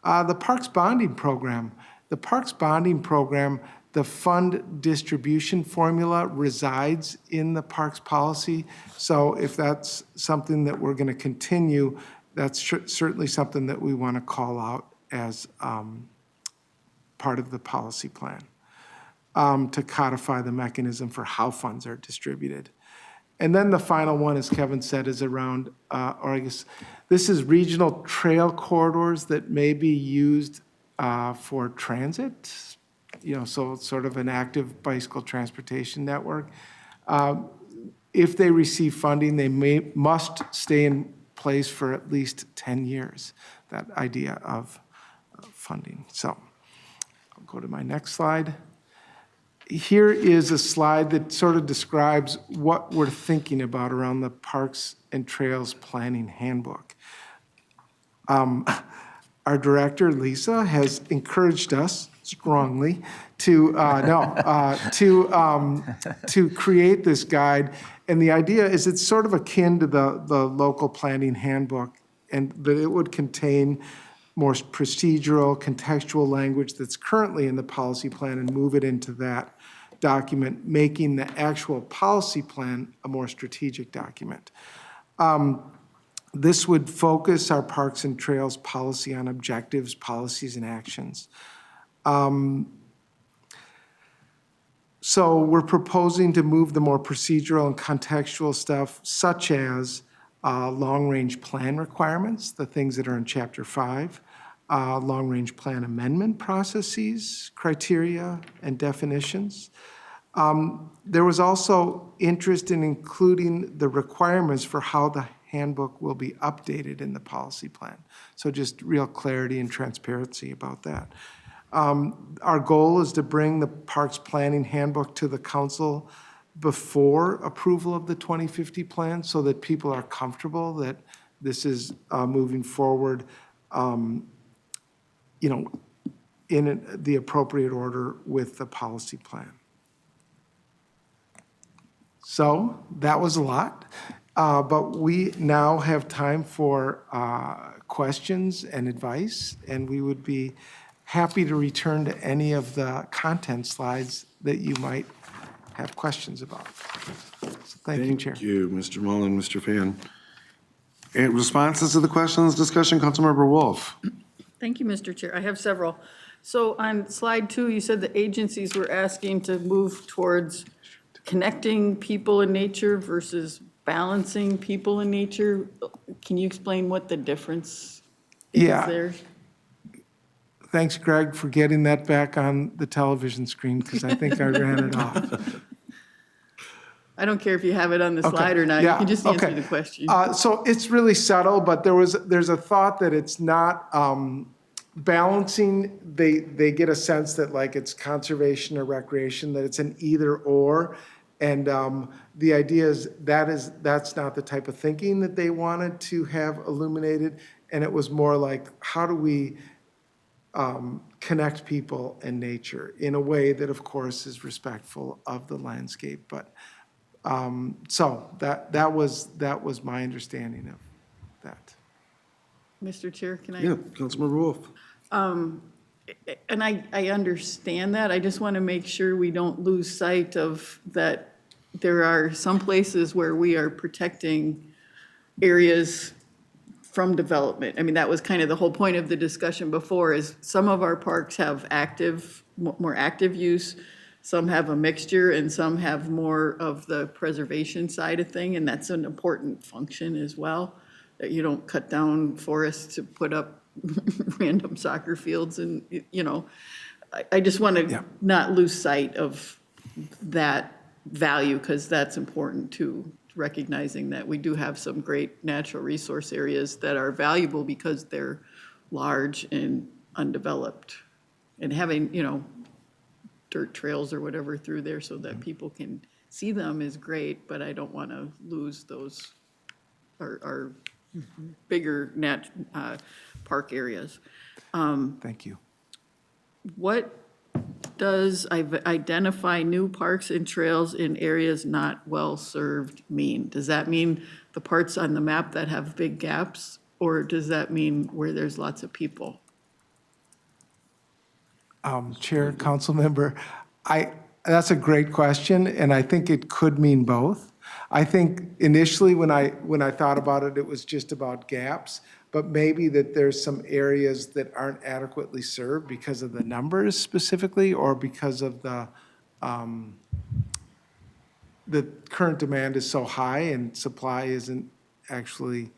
The Parks Bonding Program. The Parks Bonding Program, the fund distribution formula resides in the Parks policy. So if that's something that we're going to continue, that's certainly something that we want to call out as part of the policy plan to codify the mechanism for how funds are distributed. And then the final one, as Kevin said, is around, or I guess, this is regional trail corridors that may be used for transit, so it's sort of an active bicycle transportation network. If they receive funding, they must stay in place for at least 10 years, that idea of funding. So I'll go to my next slide. Here is a slide that sort of describes what we're thinking about around the Parks and Trails Planning Handbook. Our director, Lisa, has encouraged us strongly to create this guide. And the idea is it's sort of akin to the local planning handbook, and that it would contain more procedural, contextual language that's currently in the policy plan and move it into that document, making the actual policy plan a more strategic document. This would focus our Parks and Trails policy on objectives, policies, and actions. So we're proposing to move the more procedural and contextual stuff, such as long-range plan requirements, the things that are in Chapter 5, long-range plan amendment processes, criteria, and definitions. There was also interest in including the requirements for how the handbook will be updated in the policy plan. So just real clarity and transparency about that. Our goal is to bring the Parks Planning Handbook to the council before approval of the 2050 plan so that people are comfortable that this is moving forward in the appropriate order with the policy plan. So that was a lot, but we now have time for questions and advice, and we would be happy to return to any of the content slides that you might have questions about. So thank you, Chair. Thank you, Mr. Mullin, Mr. Phan. And responses to the questions, discussion, Councilmember Wolf. Thank you, Mr. Chair. I have several. So on slide 2, you said the agencies were asking to move towards connecting people and nature versus balancing people and nature, can you explain what the difference is Yeah. there? Thanks, Greg, for getting that back on the television screen, because I think I ran it off. I don't care if you have it on the slide or not, you Yeah, can just answer okay. the question. So it's really subtle, but there's a thought that it's not balancing. They get a sense that like it's conservation or recreation, that it's an either or. And the idea is that's not the type of thinking that they wanted to have illuminated. And it was more like, how do we connect people and nature in a way that, of course, is respectful of the landscape. But so that was my understanding of that. Mr. Chair, can I? Yeah, Councilmember Wolf. And I understand that, I just want to make sure we don't lose sight of that there are some places where we are protecting areas from development. I mean, that was kind of the whole point of the discussion before, is some of our parks have more active use, some have a mixture, and some have more of the preservation side of thing, and that's an important function as well, that you don't cut down forests to put up random soccer fields and, you know, I just want to not lose sight of that value, because that's important too, recognizing that we do have some great natural resource areas that are valuable because they're large and undeveloped. And having, you know, dirt trails or whatever through there so that people can see them is great, but I don't want to lose those, our bigger park areas. Thank you. What does identify new parks and trails in areas not well-served mean? Does that mean the parts on the map that have big gaps, or does that mean where there's lots of people? Chair, council member, that's a great question, and I think it could mean both. I think initially when I thought about it, it was just about gaps, but maybe that there's some areas that aren't adequately served because of the numbers specifically, or because of the current demand is so high and supply isn't actually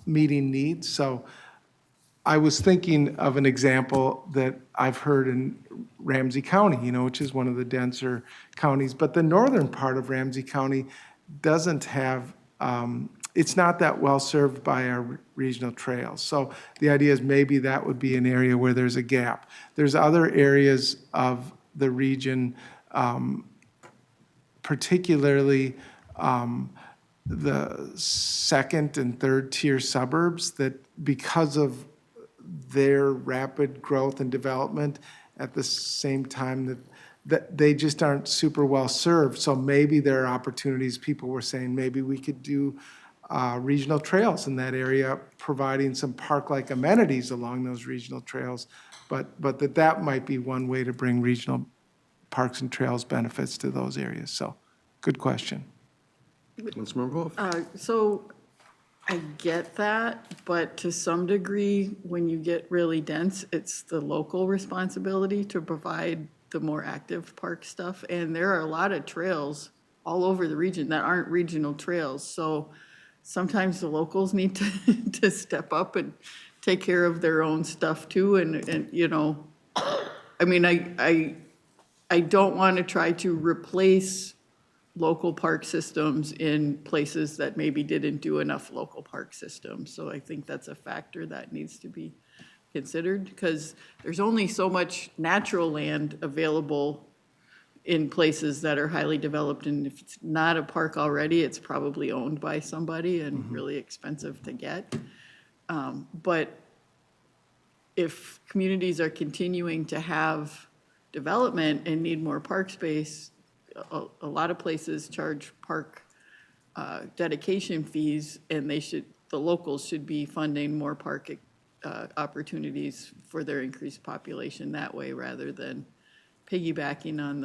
meeting needs. So I was thinking of an example that I've heard in Ramsey County, you know, which is one of the denser counties, but the northern part of Ramsey County doesn't have, it's not that well served by our regional trails. So the idea is maybe that would be an area where there's a gap. There's other areas of the region, particularly the second and third tier suburbs, that because of their rapid growth and development at the same time that they just aren't super well served. So maybe there are opportunities. People were saying maybe we could do regional trails in that area, providing some park-like amenities along those regional trails. But that might be one way to bring regional parks and trails benefits to those areas. So good question. Councilmember Wolf. So I get that, but to some degree, when you get really dense, it's the local responsibility to provide the more active park stuff. And there are a lot of trails all over the region that aren't regional trails. So sometimes the locals need to step up and take care of their own stuff too. And you know, I mean, I don't want to try to replace local park systems in places that maybe didn't do enough local park systems. So I think that's a factor that needs to be considered, because there's only so much natural land available in places that are highly developed. And if it's not a park already, it's probably owned by somebody and really expensive to get. But if communities are continuing to have development and need more park space, a lot of places charge park dedication fees, and the locals should be funding more park opportunities for their increased population that way, rather than piggybacking on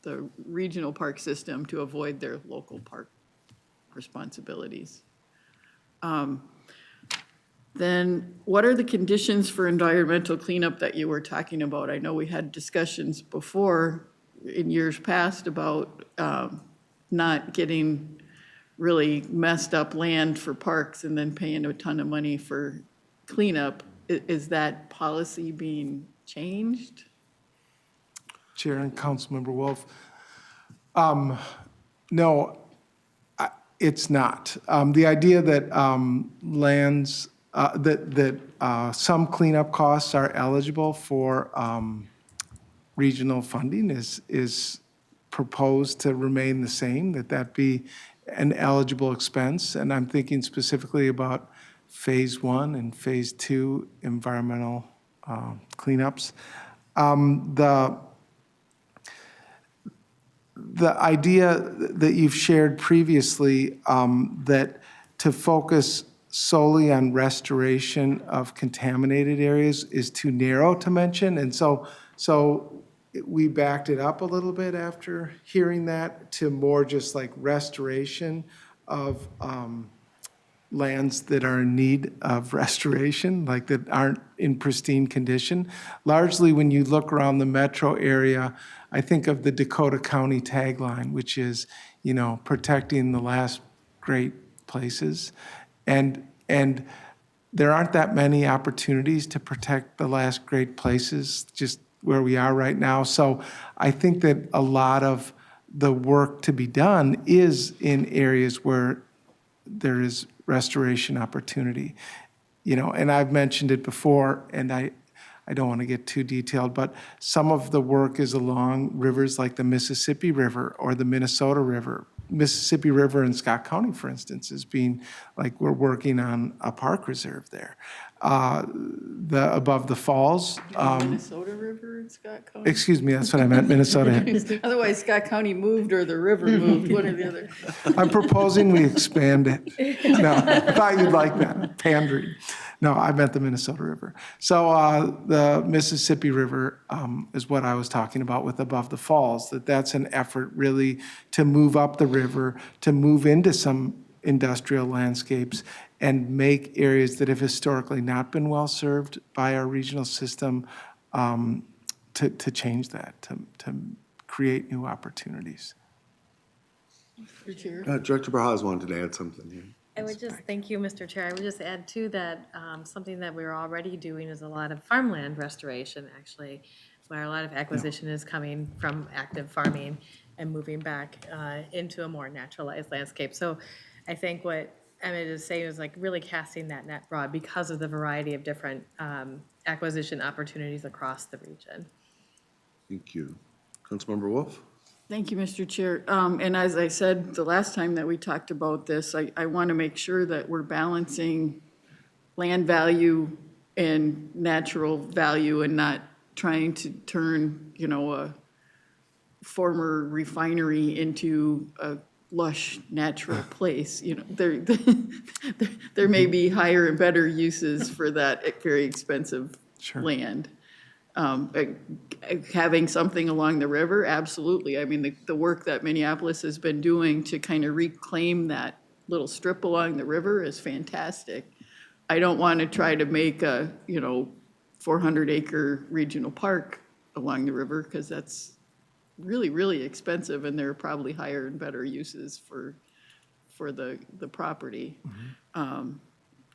the regional park system to avoid their local park responsibilities. Then what are the conditions for environmental cleanup that you were talking about? I know we had discussions before in years past about not getting really messed up land for parks and then paying a ton of money for cleanup. Is that policy being changed? Chair and Councilmember Wolf. No, it's not. The idea that lands, that some cleanup costs are eligible for regional funding is proposed to remain the same, that be an eligible expense. And I'm thinking specifically about Phase 1 and Phase 2 environmental cleanups. The idea that you've shared previously, that to focus solely on restoration of contaminated areas is too narrow to mention. And so we backed it up a little bit after hearing that to more just like restoration of lands that are in need of restoration, like that aren't in pristine condition. Largely, when you look around the metro area, I think of the Dakota County tagline, which is, protecting the last great places. And there aren't that many opportunities to protect the last great places, just where we are right now. So I think that a lot of the work to be done is in areas where there is restoration opportunity. And I've mentioned it before, and I don't want to get too detailed, but some of the work is along rivers like the Mississippi River or the Minnesota River. Mississippi River in Scott County, for instance, is being, like, we're working on a park reserve there. Above the falls. Minnesota River in Scott County? Excuse me, that's what I meant, Minnesota. Otherwise, Scott County moved or the river moved, one or the other. I'm proposing we expand it. No, I thought you'd like that, pandering. No, I meant the Minnesota River. So the Mississippi River is what I was talking about with above the falls, that's an effort really to move up the river, to move into some industrial landscapes and make areas that have historically not been well-served by our regional system to change that, to create new opportunities. Director Barajas wanted to add something here. I would just, thank you, Mr. Chair. I would just add to that, something that we're already doing is a lot of farmland restoration, actually, where a lot of acquisition is coming from active farming and moving back into a more naturalized landscape. So I think what Emmett is saying is like really casting that net broad because of the variety of different acquisition opportunities across the region. Thank you. Councilmember Wolf? Thank you, Mr. Chair. And as I said the last time that we talked about this, I want to make sure that we're balancing land value and natural value and not trying to turn, a former refinery into a lush, natural place. There may be higher and better uses for that very expensive land. Having something along the river, absolutely. I mean, the work that Minneapolis has been doing to kind of reclaim that little strip along the river is fantastic. I don't want to try to make a, 400-acre regional park along the river because that's really, really expensive, and there are probably higher and better uses for the property.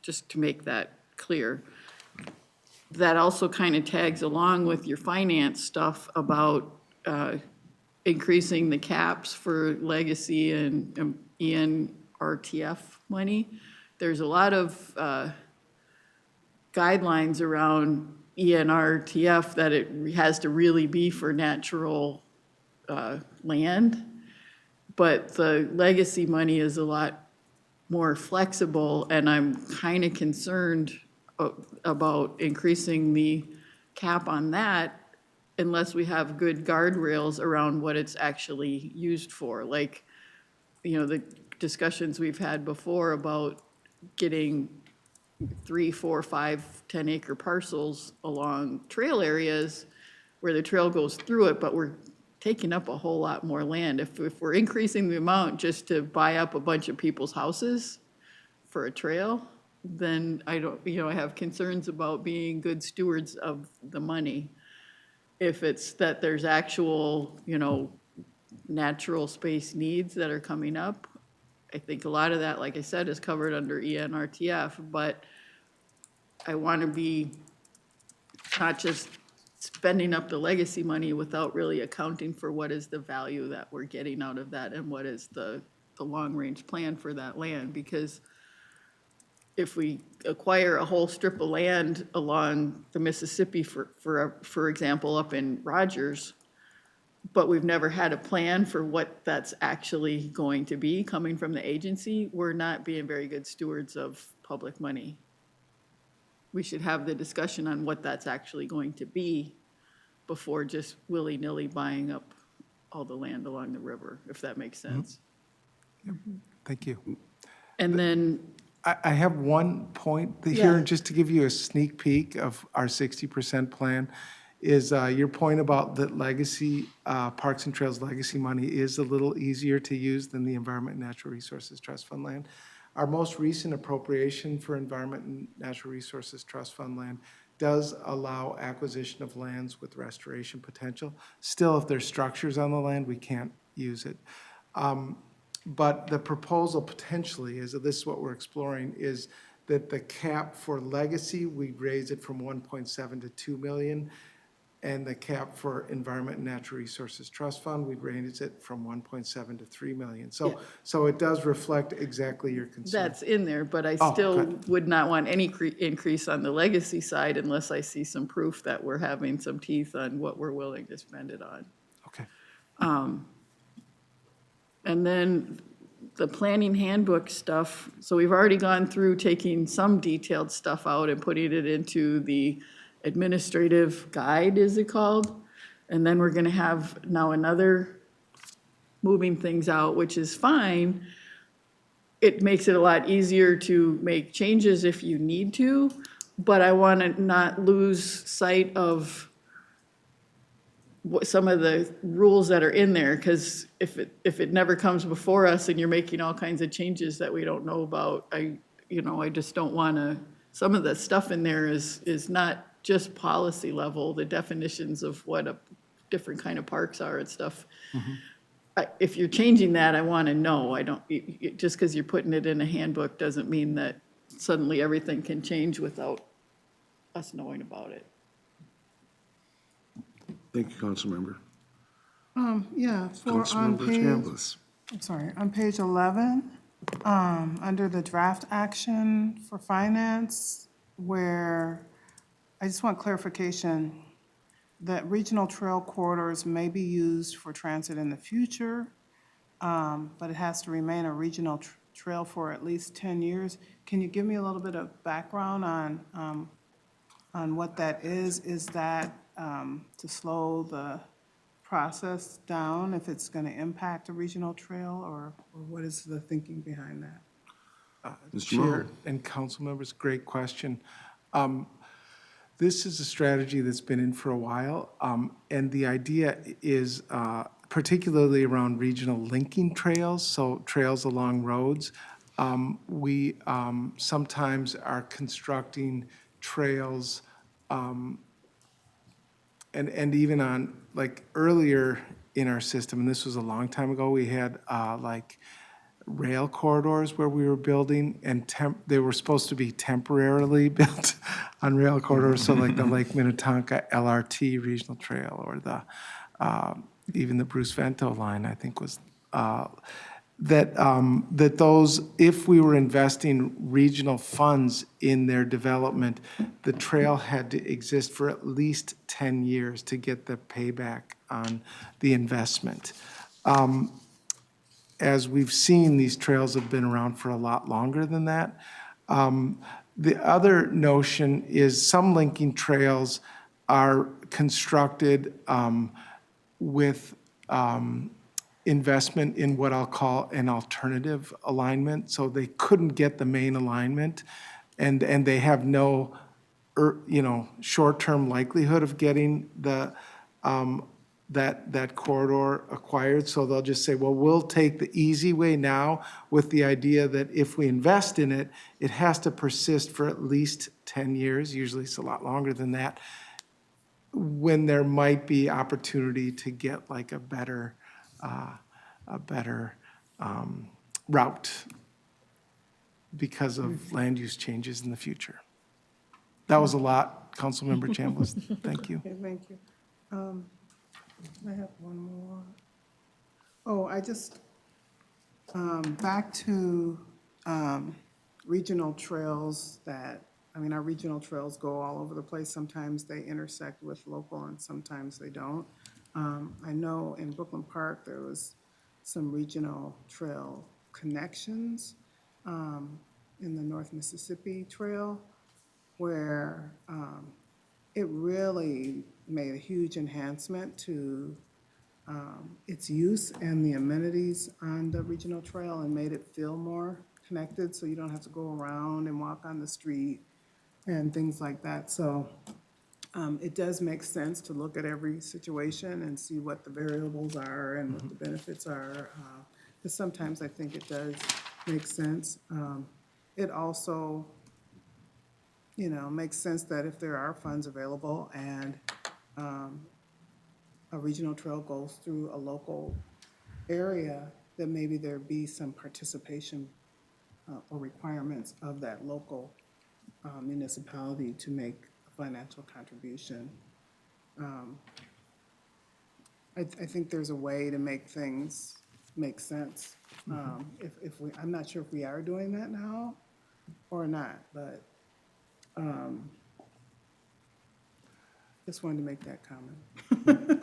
Just to make that clear. That also kind of tags along with your finance stuff about increasing the caps for legacy and ENRTF money. There's a lot of guidelines around ENRTF that it has to really be for natural land, but the legacy money is a lot more flexible, and I'm kind of concerned about increasing the cap on that unless we have good guardrails around what it's actually used for. Like, the discussions we've had before about getting 3, 4, 5, 10-acre parcels along trail areas where the trail goes through it, but we're taking up a whole lot more land. If we're increasing the amount just to buy up a bunch of people's houses for a trail, then I have concerns about being good stewards of the money. If it's that there's actual, natural space needs that are coming up, I think a lot of that, like I said, is covered under ENRTF, but I want to be not just spending up the legacy money without really accounting for what is the value that we're getting out of that and what is the long-range plan for that land. Because if we acquire a whole strip of land along the Mississippi, for example, up in Rogers, but we've never had a plan for what that's actually going to be coming from the agency, we're not being very good stewards of public money. We should have the discussion on what that's actually going to be before just willy-nilly buying up all the land along the river, if that makes sense. Thank you. And then, I have one point here, just to give you a sneak peek of our 60% plan, is your point about that legacy, Parks and Trails legacy money is a little easier to use than the Environment and Natural Resources Trust Fund land. Our most recent appropriation for Environment and Natural Resources Trust Fund land does allow acquisition of lands with restoration potential. Still, if there's structures on the land, we can't use it. But the proposal potentially is, this is what we're exploring, is that the cap for legacy, we raise it from 1.7 to 2 million. And the cap for Environment and Natural Resources Trust Fund, we'd raise it from 1.7 to 3 million. So, so it does reflect exactly your concern. that's in there, but I Oh, still okay. would not want any increase on the legacy side unless I see some proof that we're having some teeth on what we're willing to spend it on. Okay. And then the planning handbook stuff, so we've already gone through taking some detailed stuff out and putting it into the administrative guide, is it called? And then we're gonna have now another moving things out, which is fine. It makes it a lot easier to make changes if you need to, but I wanna not lose sight of what some of the rules that are in there, because if it never comes before us and you're making all kinds of changes that we don't know about, I just don't wanna, some of the stuff in there is not just policy level, the definitions of what a different kind of parks are and stuff. If you're changing that, I want to know. I don't, just because you're putting it in a handbook doesn't mean that suddenly everything can change without us knowing about it. Thank you, Councilmember. Yeah, for on Councilmember page, Chambliss. I'm sorry, on page 11, under the draft action for finance, where I just want clarification that regional trail corridors may be used for transit in the future, but it has to remain a regional trail for at least 10 years. Can you give me a little bit of background on what that is? Is that to slow the process down if it's going to impact a regional trail, or what is the thinking behind that? Mr. Chair Mullin. and council members, great question. This is a strategy that's been in for a while, and the idea is particularly around regional linking trails, so trails along roads. We sometimes are constructing trails, and even on, like, earlier in our system, and this was a long time ago, we had like rail corridors where we were building, and they were supposed to be temporarily built on rail corridors, so like the Lake Minnetonka LRT Regional Trail, or the even the Bruce Vento line, I think was that those, if we were investing regional funds in their development, the trail had to exist for at least 10 years to get the payback on the investment. As we've seen, these trails have been around for a lot longer than that. The other notion is some linking trails are constructed with investment in what I'll call an alternative alignment. So they couldn't get the main alignment, and they have no, short-term likelihood of getting the that corridor acquired. So they'll just say, well, we'll take the easy way now, with the idea that if we invest in it, it has to persist for at least 10 years. Usually it's a lot longer than that, when there might be opportunity to get like a better route because of land use changes in the future. That was a lot, Councilmember Chambliss. Thank you. Okay, thank you. I have one more. Oh, I just, back to regional trails that, I mean, our regional trails go all over the place. Sometimes they intersect with local and sometimes they don't. I know in Brooklyn Park, there was some regional trail connections in the North Mississippi Trail where it really made a huge enhancement to its use and the amenities on the regional trail and made it feel more connected, so you don't have to go around and walk on the street and things like that. So it does make sense to look at every situation and see what the variables are and what the benefits are, because sometimes I think it does make sense. It also, you know, makes sense that if there are funds available and a regional trail goes through a local area, that maybe there be some participation or requirements of that local municipality to make a financial contribution. I think there's a way to make things make sense. If we, I'm not sure if we are doing that now or not, but just wanted to make that comment.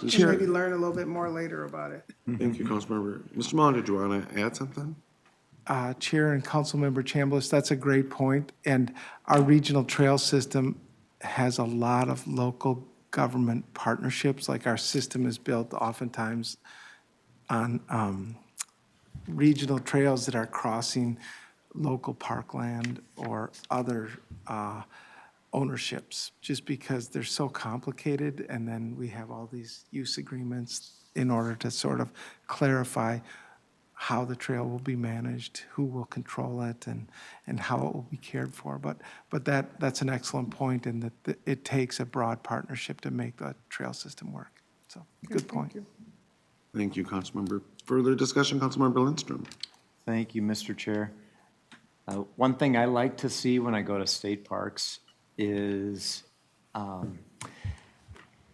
Sure. Maybe learn a little bit more later about it. Thank you, Councilmember. Mr. Mullin, did you want to add something? Chair and Councilmember Chambliss, that's a great point. And our regional trail system has a lot of local government partnerships. Like our system is built oftentimes on regional trails that are crossing local parkland or other ownerships, just because they're so complicated. And then we have all these use agreements in order to sort of clarify how the trail will be managed, who will control it, and how it will be cared for. But that's an excellent point, in that it takes a broad partnership to make the trail system work. So, good point. Thank you, Councilmember. Further discussion, Councilmember Lindstrom. Thank you, Mr. Chair. One thing I like to see when I go to state parks is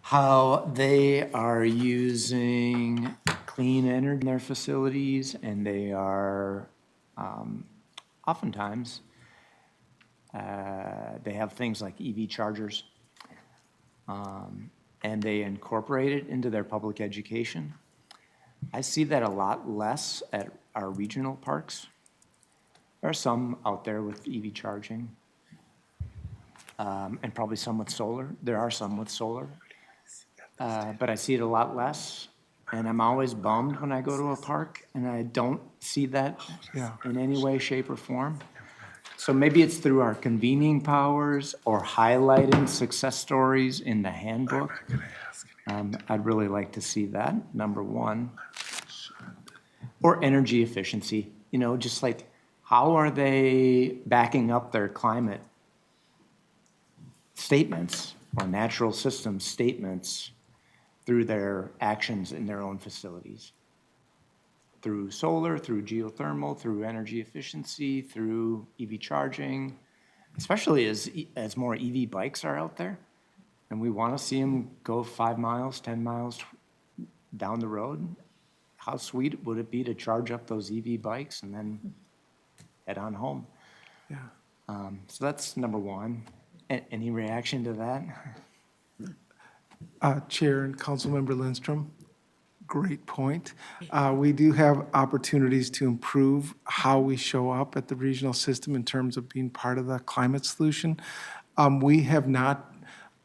how they are using clean energy in their facilities, and they are oftentimes they have things like EV chargers, and they incorporate it into their public education. I see that a lot less at our regional parks. There are some out there with EV charging, and probably some with solar. There are some with solar, but I see it a lot less. And I'm always bummed when I go to a park and I don't see that in any way, shape, or form. So maybe it's through our convening powers or highlighting success stories in the handbook. I'd really like to see that, number one. Or energy efficiency, you know, just like how are they backing up their climate statements or natural system statements through their actions in their own facilities? Through solar, through geothermal, through energy efficiency, through EV charging, especially as more EV bikes are out there. And we want to see them go 5 miles, 10 miles down the road. How sweet would it be to charge up those EV bikes and then head on home? Yeah. So that's number one. Any reaction to that? Chair and Councilmember Lindstrom, great point. We do have opportunities to improve how we show up at the regional system in terms of being part of the climate solution. We have not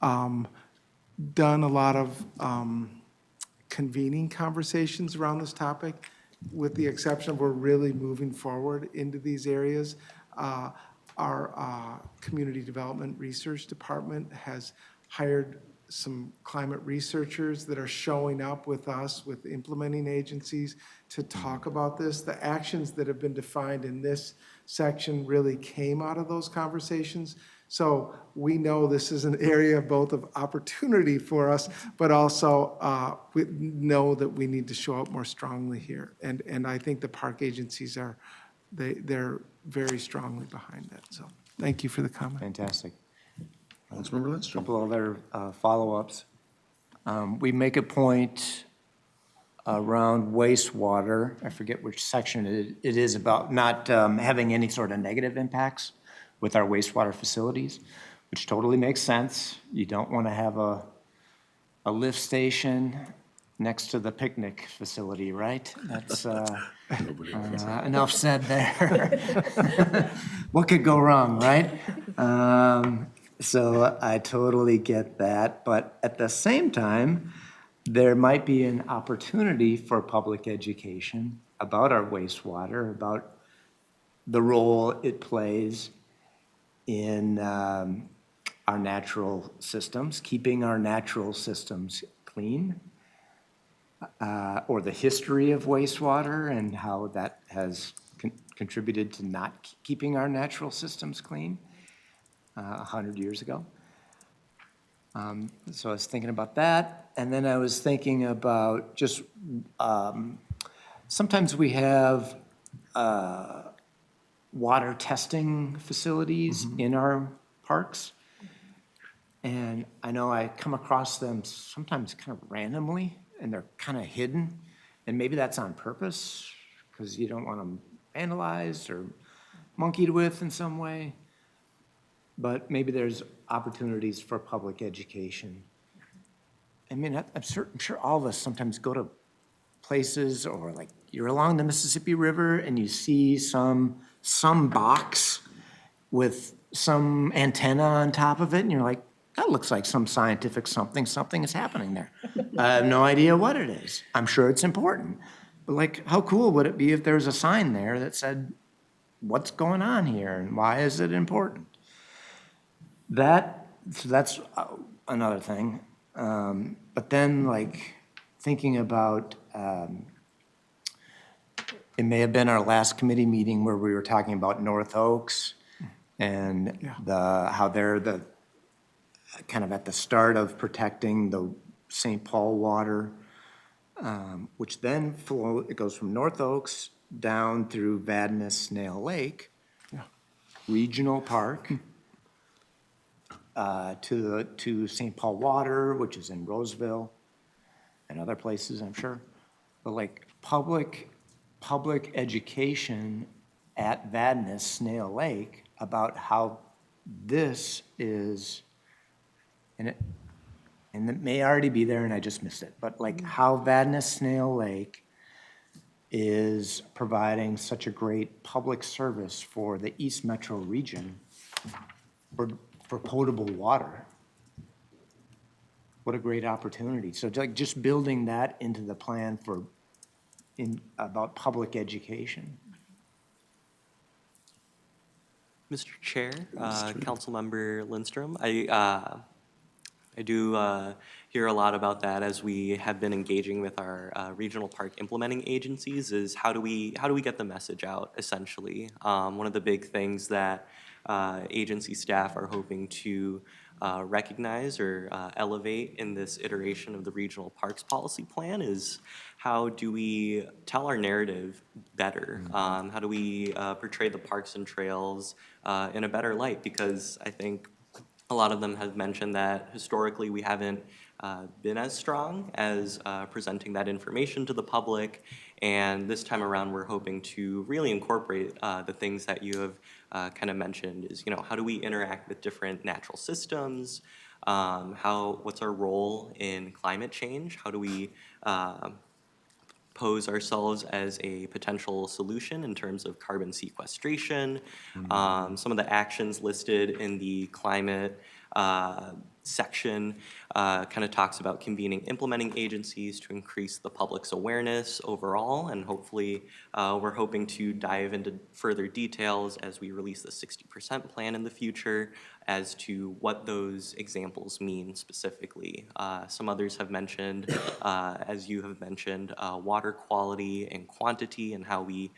done a lot of convening conversations around this topic, with the exception of we're really moving forward into these areas. Our Community Development Research Department has hired some climate researchers that are showing up with us, with implementing agencies, to talk about this. The actions that have been defined in this section really came out of those conversations. So we know this is an area both of opportunity for us, but also we know that we need to show up more strongly here. And I think the park agencies are they're very strongly behind that. So thank you for the comment. Fantastic. Councilmember Lindstrom. Couple other follow-ups. We make a point around wastewater, I forget which section it is, about not having any sort of negative impacts with our wastewater facilities, which totally makes sense. You don't want to have a lift station next to the picnic facility, right? That's enough said there. What could go wrong, right? So I totally get that, but at the same time, there might be an opportunity for public education about our wastewater, about the role it plays in our natural systems, keeping our natural systems clean, or the history of wastewater and how that has contributed to not keeping our natural systems clean 100 years ago. So I was thinking about that, and then I was thinking about just, sometimes we have water testing facilities in our parks. And I know I come across them sometimes kind of randomly, and they're kind of hidden. And maybe that's on purpose, because you don't want them vandalized or monkeyed with in some way. But maybe there's opportunities for public education. I mean, I'm sure all of us sometimes go to places, or like you're along the Mississippi River and you see some box with some antenna on top of it, and you're like, that looks like some scientific something is happening there. I have no idea what it is. I'm sure it's important. But like, how cool would it be if there was a sign there that said, what's going on here and why is it important? So that's another thing. But then, like, thinking about, it may have been our last committee meeting where we were talking about North Oaks and how they're the kind of at the start of protecting the St. Paul water, which then it goes from North Oaks down through Vadnais Snail Lake Regional Park. To St. Paul Water, which is in Roseville, and other places, I'm sure. But like public education at Vadnais Snail Lake about how this is, and it may already be there and I just missed it, but like how Vadnais Snail Lake is providing such a great public service for the East Metro region for potable water. What a great opportunity. So like just building that into the plan about public education. Mr. Chair, Councilmember Lindstrom, I do hear a lot about that as we have been engaging with our regional park implementing agencies. Is how do we get the message out? Essentially, one of the big things that agency staff are hoping to recognize or elevate in this iteration of the regional parks policy plan is how do we tell our narrative better? How do we portray the parks and trails in a better light? Because I think a lot of them have mentioned that historically we haven't been as strong as presenting that information to the public. And this time around, we're hoping to really incorporate the things that you have kind of mentioned is, how do we interact with different natural systems? What's our role in climate change? How do we pose ourselves as a potential solution in terms of carbon sequestration? Some of the actions listed in the climate section kind of talks about convening implementing agencies to increase the public's awareness overall, and hopefully we're hoping to dive into further details as we release the 60% plan in the future as to what those examples mean specifically. Some others have mentioned, as you have mentioned, water quality and quantity and how we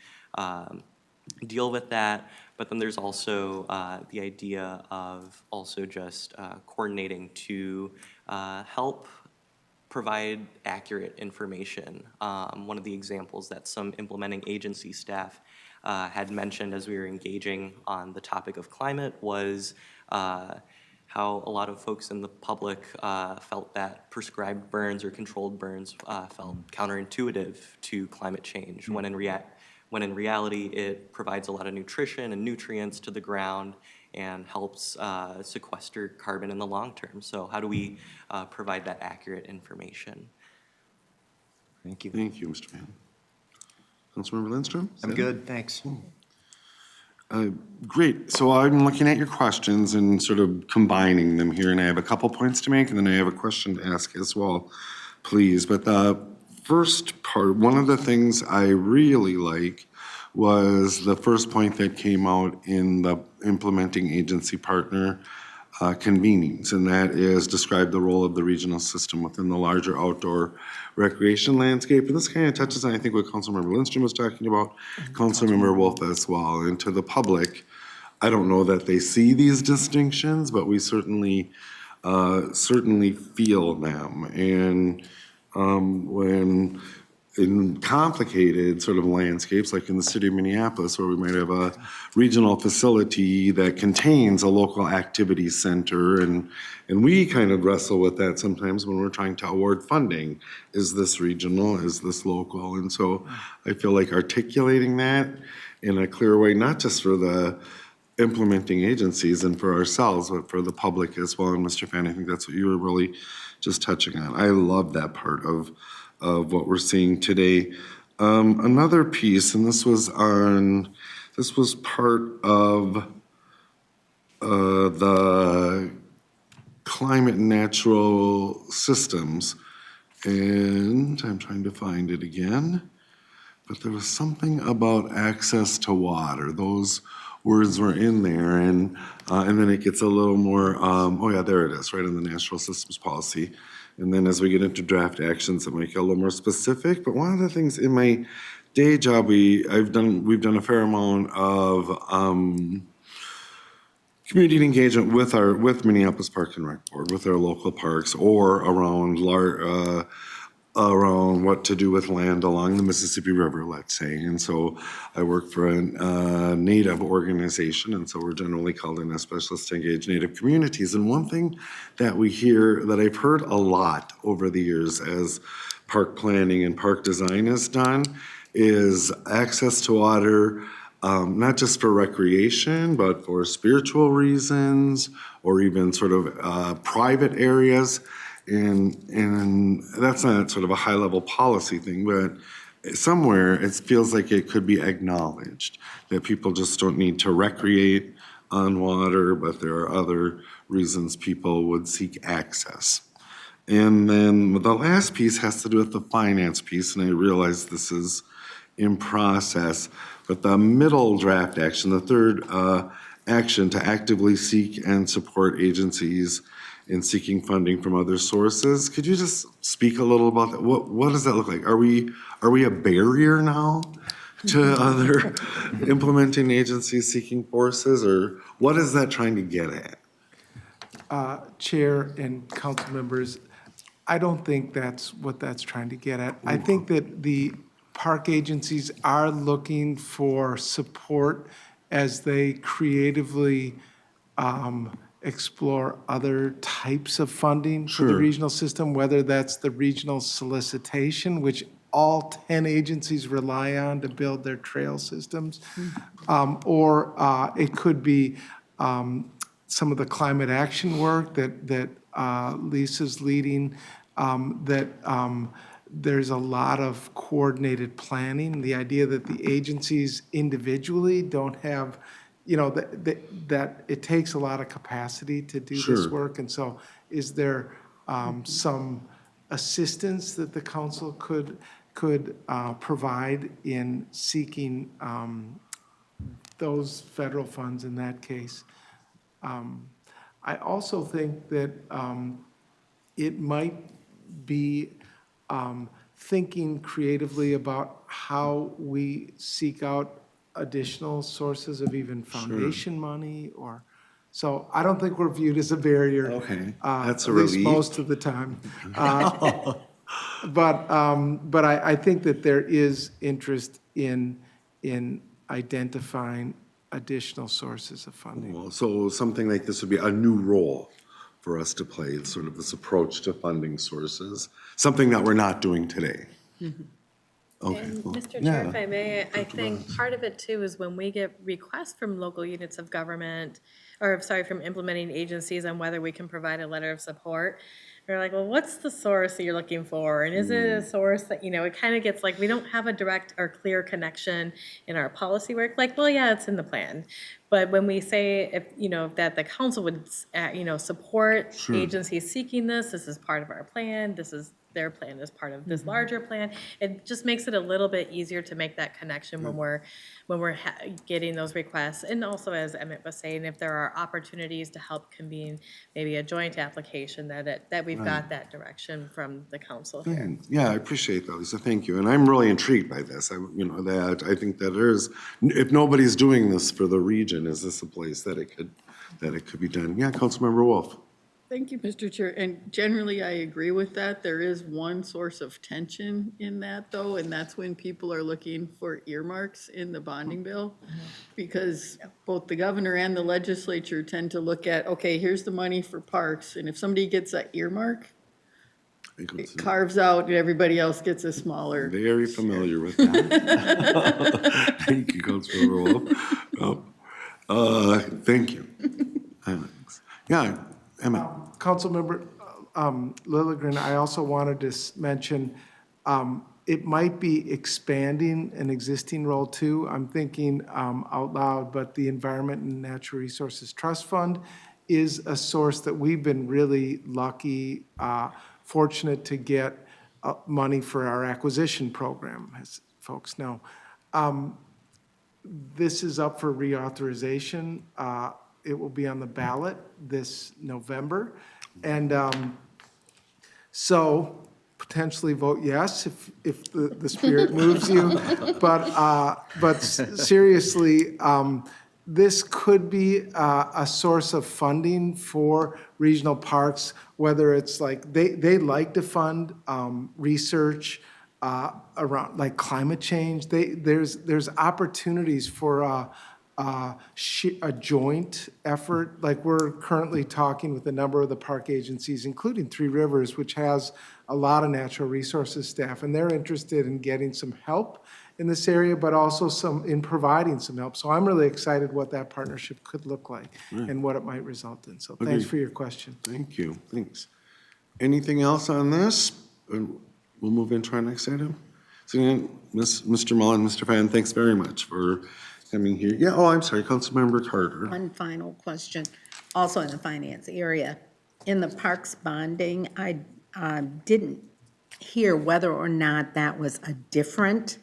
deal with that. But then there's also the idea of also just coordinating to help provide accurate information. One of the examples that some implementing agency staff had mentioned as we were engaging on the topic of climate was how a lot of folks in the public felt that prescribed burns or controlled burns felt counterintuitive to climate change, when in reality it provides a lot of nutrition and nutrients to the ground and helps sequester carbon in the long term. So how do we provide that accurate information? Thank you. Thank you, Mr. Phan. Councilmember Lindstrom? I'm good, thanks. Great. So I'm looking at your questions and sort of combining them here, and I have a couple points to make, and then I have a question to ask as well, please. But the first part, one of the things I really like was the first point that came out in the implementing agency partner convenings, and that is describe the role of the regional system within the larger outdoor recreation landscape. And this kind of touches on, I think, what Councilmember Lindstrom was talking about, Councilmember Wolf as well. And to the public, I don't know that they see these distinctions, but we certainly feel them. And when in complicated sort of landscapes, like in the city of Minneapolis, where we might have a regional facility that contains a local activity center, and we kind of wrestle with that sometimes when we're trying to award funding. Is this regional? Is this local? And so I feel like articulating that in a clear way, not just for the implementing agencies and for ourselves, but for the public as well. And Mr. Phan, I think that's what you were really just touching on. I love that part of what we're seeing today. Another piece, and this was part of the climate and natural systems, and I'm trying to find it again, but there was something about access to water. Those words were in there, and then it gets a little more, oh yeah, there it is, right in the natural systems policy. And then as we get into draft actions, it might get a little more specific. But one of the things in my day job, we've done a fair amount of community engagement with Minneapolis Park and Rec Board, with our local parks, or around what to do with land along the Mississippi River, let's say. And so I work for a Native organization, and so we're generally called in as specialists to engage Native communities. And one thing that we hear, that I've heard a lot over the years as park planning and park design is done, is access to water, not just for recreation, but for spiritual reasons, or even sort of private areas. And that's not sort of a high-level policy thing, but somewhere it feels like it could be acknowledged that people just don't need to recreate on water, but there are other reasons people would seek access. And then the last piece has to do with the finance piece, and I realize this is in process, but the middle draft action, the third action, to actively seek and support agencies in seeking funding from other sources. Could you just speak a little about that? What does that look like? Are we a barrier now to other implementing agencies seeking forces, or what is that trying to get at? Chair and council members, I don't think that's what that's trying to get at. I think that the park agencies are looking for support as they creatively explore other types of funding for the regional system, whether that's the regional solicitation, which all 10 agencies rely on to build their trail systems, or it could be some of the climate action work that Lisa's leading, there's a lot of coordinated planning. The idea that the agencies individually don't have, that it takes a lot of capacity to do this work. And so is there some assistance that the council could provide in seeking those federal funds in that case? I also think that it might be thinking creatively about how we seek out additional sources of even foundation money, or, so I don't think we're viewed as a barrier. Okay, that's a at least relief. most of the time. But I think that there is interest in identifying additional sources of funding. Well, so something like this would be a new role for us to play, sort of this approach to funding sources, something that we're not doing today. Okay. And well, Mr. Chair, yeah. if I may, I think part of it too is when we get requests from local units of government, or sorry, from implementing agencies on whether we can provide a letter of support, they're like, well, what's the source that you're looking for? And is it a source that, it kind of gets like, we don't have a direct or clear connection in our policy work. Like, well, yeah, it's in the plan. But when we say, if, that the council would, support agencies seeking this is part of our plan, this is their plan as part of this larger plan. It just makes it a little bit easier to make that connection when we're getting those requests. And also, as Emmett was saying, if there are opportunities to help convene maybe a joint application, that we've got that direction from the council here. Yeah, I appreciate that, Lisa, thank you. And I'm really intrigued by this. I think that there's, if nobody's doing this for the region, is this a place that it could be done? Yeah, Councilmember Wolf. Thank you, Mr. Chair. And generally, I agree with that. There is one source of tension in that, though, and that's when people are looking for earmarks in the bonding bill. Because both the governor and the legislature tend to look at, okay, here's the money for parks, and if somebody gets that earmark, it carves out and everybody else gets a smaller. Very familiar with that. Thank you, Councilmember Wolf. Thank you. Yeah, Emmett. Councilmember Lilligren, I also wanted to mention, it might be expanding an existing role too. I'm thinking out loud, but the Environment and Natural Resources Trust Fund is a source that we've been really lucky, fortunate to get money for our acquisition program, as folks know. This is up for reauthorization. It will be on the ballot this November. And so potentially vote yes if the spirit moves you. But seriously, this could be a source of funding for regional parks, whether it's like, they like to fund research around like climate change. There's opportunities for a joint effort. Like we're currently talking with a number of the park agencies, including Three Rivers, which has a lot of natural resources staff, and they're interested in getting some help in this area, but also in providing some help. So I'm really excited what that partnership could look like and what it might result in. So thanks for your question. Thank you, thanks. Anything else on this? We'll move into our next item. So, Mr. Mullin, Mr. Phan, thanks very much for coming here. Yeah, I'm sorry, Councilmember Carter. One final question, also in the finance area. In the parks bonding, I didn't hear whether or not that was a different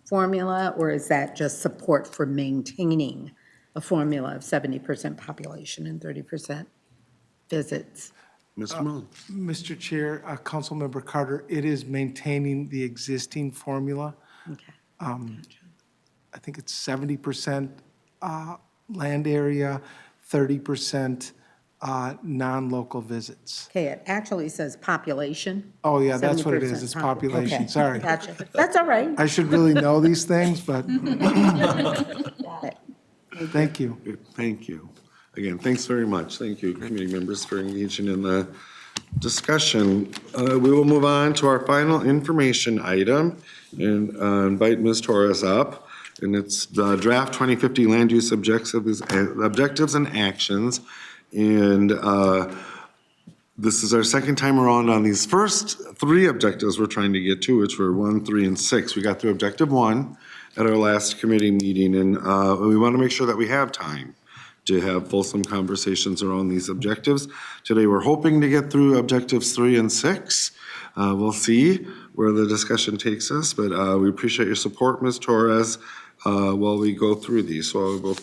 formula, or is that just support for maintaining a formula of 70% population and 30% visits? Mr. Mullin. Mr. Chair, Councilmember Carter, it is maintaining the existing formula. Okay. I think it's 70% land area, 30% non-local visits. Okay, it actually says population. Oh, yeah, that's what it is. 70% It's population, Okay, sorry. Gotcha. That's all right. I should really know these things, but Got it. thank you. Thank you. Again, thanks very much. Thank you, committee members, for engaging in the discussion. We will move on to our final information item and invite Ms. Torres up. And it's the draft 2050 land use objectives and actions. And this is our second time around on these first three objectives we're trying to get to, which were 1, 3, and 6. We got through objective 1 at our last committee meeting, and we want to make sure that we have time to have fulsome conversations around these objectives. Today, we're hoping to get through objectives 3 and 6. We'll see where the discussion takes us, but we appreciate your support, Ms. Torres, while we go through these. So I will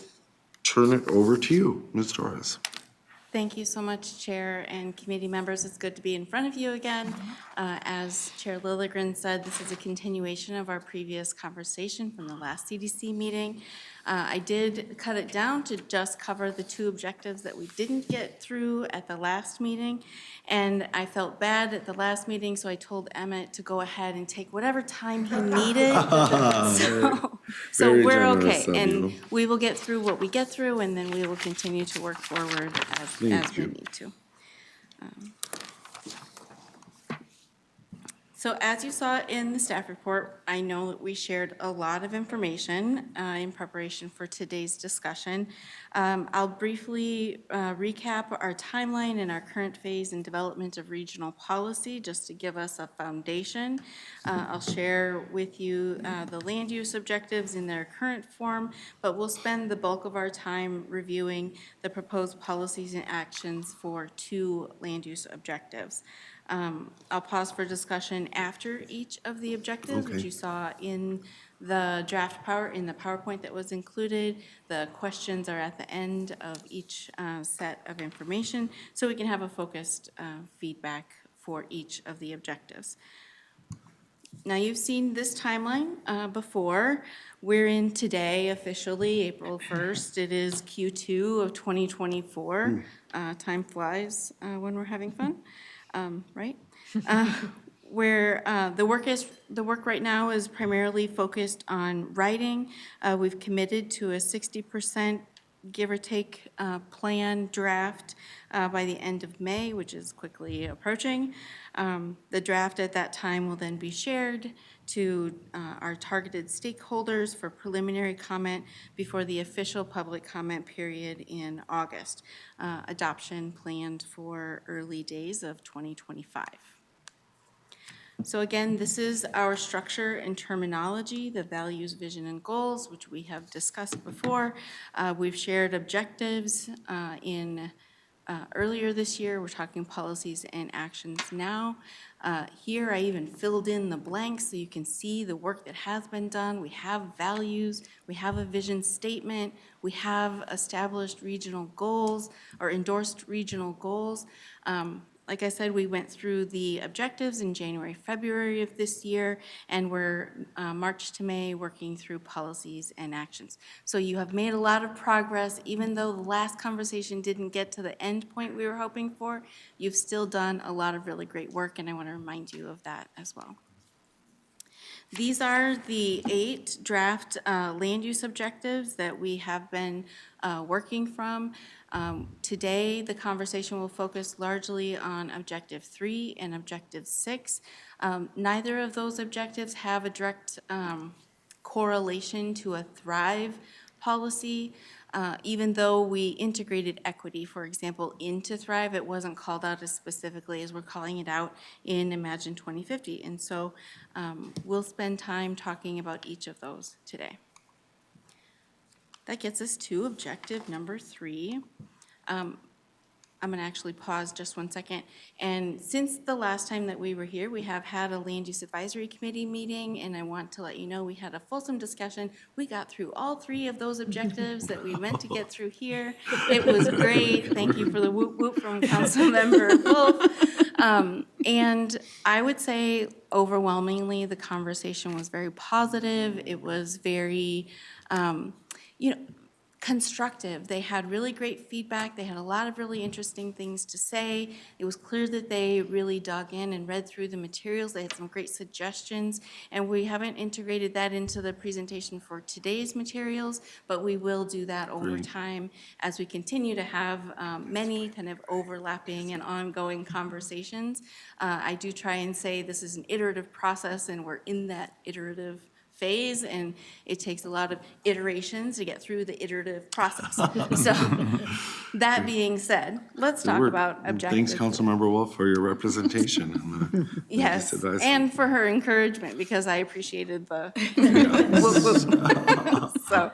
turn it over to you, Ms. Torres. Thank you so much, Chair and committee members. It's good to be in front of you again. As Chair Lilligren said, this is a continuation of our previous conversation from the last CDC meeting. I did cut it down to just cover the 2 objectives that we didn't get through at the last meeting. And I felt bad at the last meeting, so I told Emmett to go ahead and take whatever time he needed. So Very we're generous okay. of And you. we will get through what we get through, and then we will continue to work forward as we need to. So as you saw in the staff report, I know that we shared a lot of information in preparation for today's discussion. I'll briefly recap our timeline and our current phase in development of regional policy, just to give us a foundation. I'll share with you the land use objectives in their current form, but we'll spend the bulk of our time reviewing the proposed policies and actions for 2 land use objectives. I'll pause for discussion after each of the objectives, which Okay. you saw in the in the PowerPoint that was included. The questions are at the end of each set of information, so we can have a focused feedback for each of the objectives. Now, you've seen this timeline before. We're in today officially, April 1st. It is Q2 of 2024. Time flies when we're having fun. Right? Where the work right now is primarily focused on writing. We've committed to a 60%, give or take, plan draft by the end of May, which is quickly approaching. The draft at that time will then be shared to our targeted stakeholders for preliminary comment before the official public comment period in August. Adoption planned for early days of 2025. So again, this is our structure and terminology, the values, vision, and goals, which we have discussed before. We've shared objectives earlier this year. We're talking policies and actions now. Here, I even filled in the blanks so you can see the work that has been done. We have values, we have a vision statement, we have established regional goals or endorsed regional goals. Like I said, we went through the objectives in January, February of this year, and we're March to May working through policies and actions. So you have made a lot of progress. Even though the last conversation didn't get to the end point we were hoping for, you've still done a lot of really great work, and I want to remind you of that as well. These are the 8 draft land use objectives that we have been working from. Today, the conversation will focus largely on Objective 3 and Objective 6. Neither of those objectives have a direct correlation to a Thrive policy. Even though we integrated equity, for example, into Thrive, it wasn't called out as specifically as we're calling it out in Imagine 2050. And so we'll spend time talking about each of those today. That gets us to objective number 3. I'm going to actually pause just one second. And since the last time that we were here, we have had a Land Use Advisory Committee meeting, and I want to let you know we had a fulsome discussion. We got through all 3 of those objectives that we meant to get through here. It was great. Thank you for the whoop whoop from Councilmember Wolf. And I would say overwhelmingly, the conversation was very positive. It was very, constructive. They had really great feedback. They had a lot of really interesting things to say. It was clear that they really dug in and read through the materials. They had some great suggestions, and we haven't integrated that into the presentation for today's materials, but we will do that over time as we continue to have many kind of overlapping and ongoing conversations. I do try and say this is an iterative process, and we're in that iterative phase, and it takes a lot of iterations to get through the iterative process. So that being said, let's talk about objectives. Thanks, Councilmember Wolf, for your representation. on the Land Use Yes, Advisory. and for her encouragement, because I appreciated the whoop, whoop. So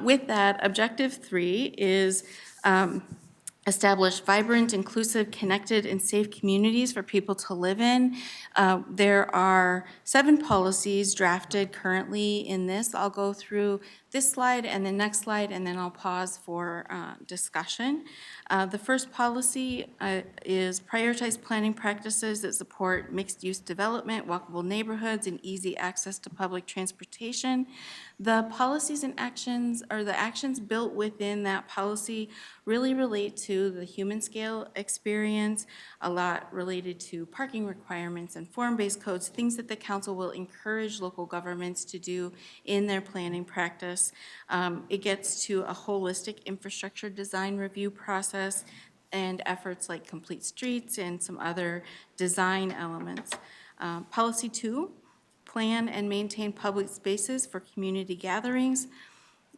with that, objective 3 is establish vibrant, inclusive, connected, and safe communities for people to live in. There are 7 policies drafted currently in this. I'll go through this slide and the next slide, and then I'll pause for discussion. The first policy is prioritize planning practices that support mixed-use development, walkable neighborhoods, and easy access to public transportation. The policies and actions, or the actions built within that policy, really relate to the human scale experience, a lot related to parking requirements and form-based codes, things that the council will encourage local governments to do in their planning practice. It gets to a holistic infrastructure design review process and efforts like complete streets and some other design elements. Policy 2, plan and maintain public spaces for community gatherings.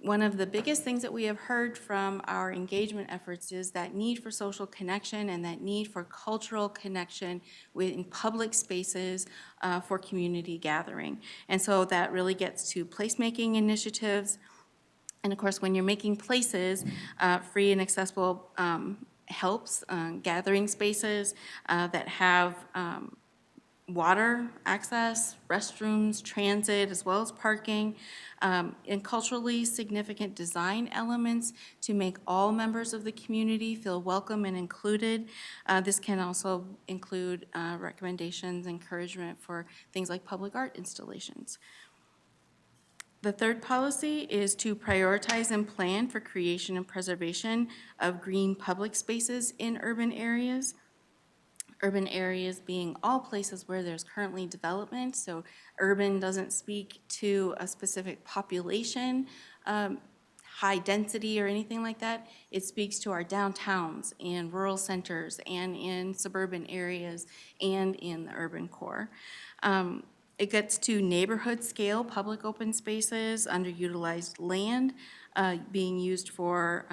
One of the biggest things that we have heard from our engagement efforts is that need for social connection and that need for cultural connection in public spaces for community gathering. And so that really gets to placemaking initiatives. And of course, when you're making places free and accessible helps, gathering spaces that have water access, restrooms, transit, as well as parking, and culturally significant design elements to make all members of the community feel welcome and included. This can also include recommendations, encouragement for things like public art installations. The third policy is to prioritize and plan for creation and preservation of green public spaces in urban areas. Urban areas being all places where there's currently development. So urban doesn't speak to a specific population, high density or anything like that. It speaks to our downtowns and rural centers and in suburban areas and in the urban core. It gets to neighborhood scale public open spaces, underutilized land being used for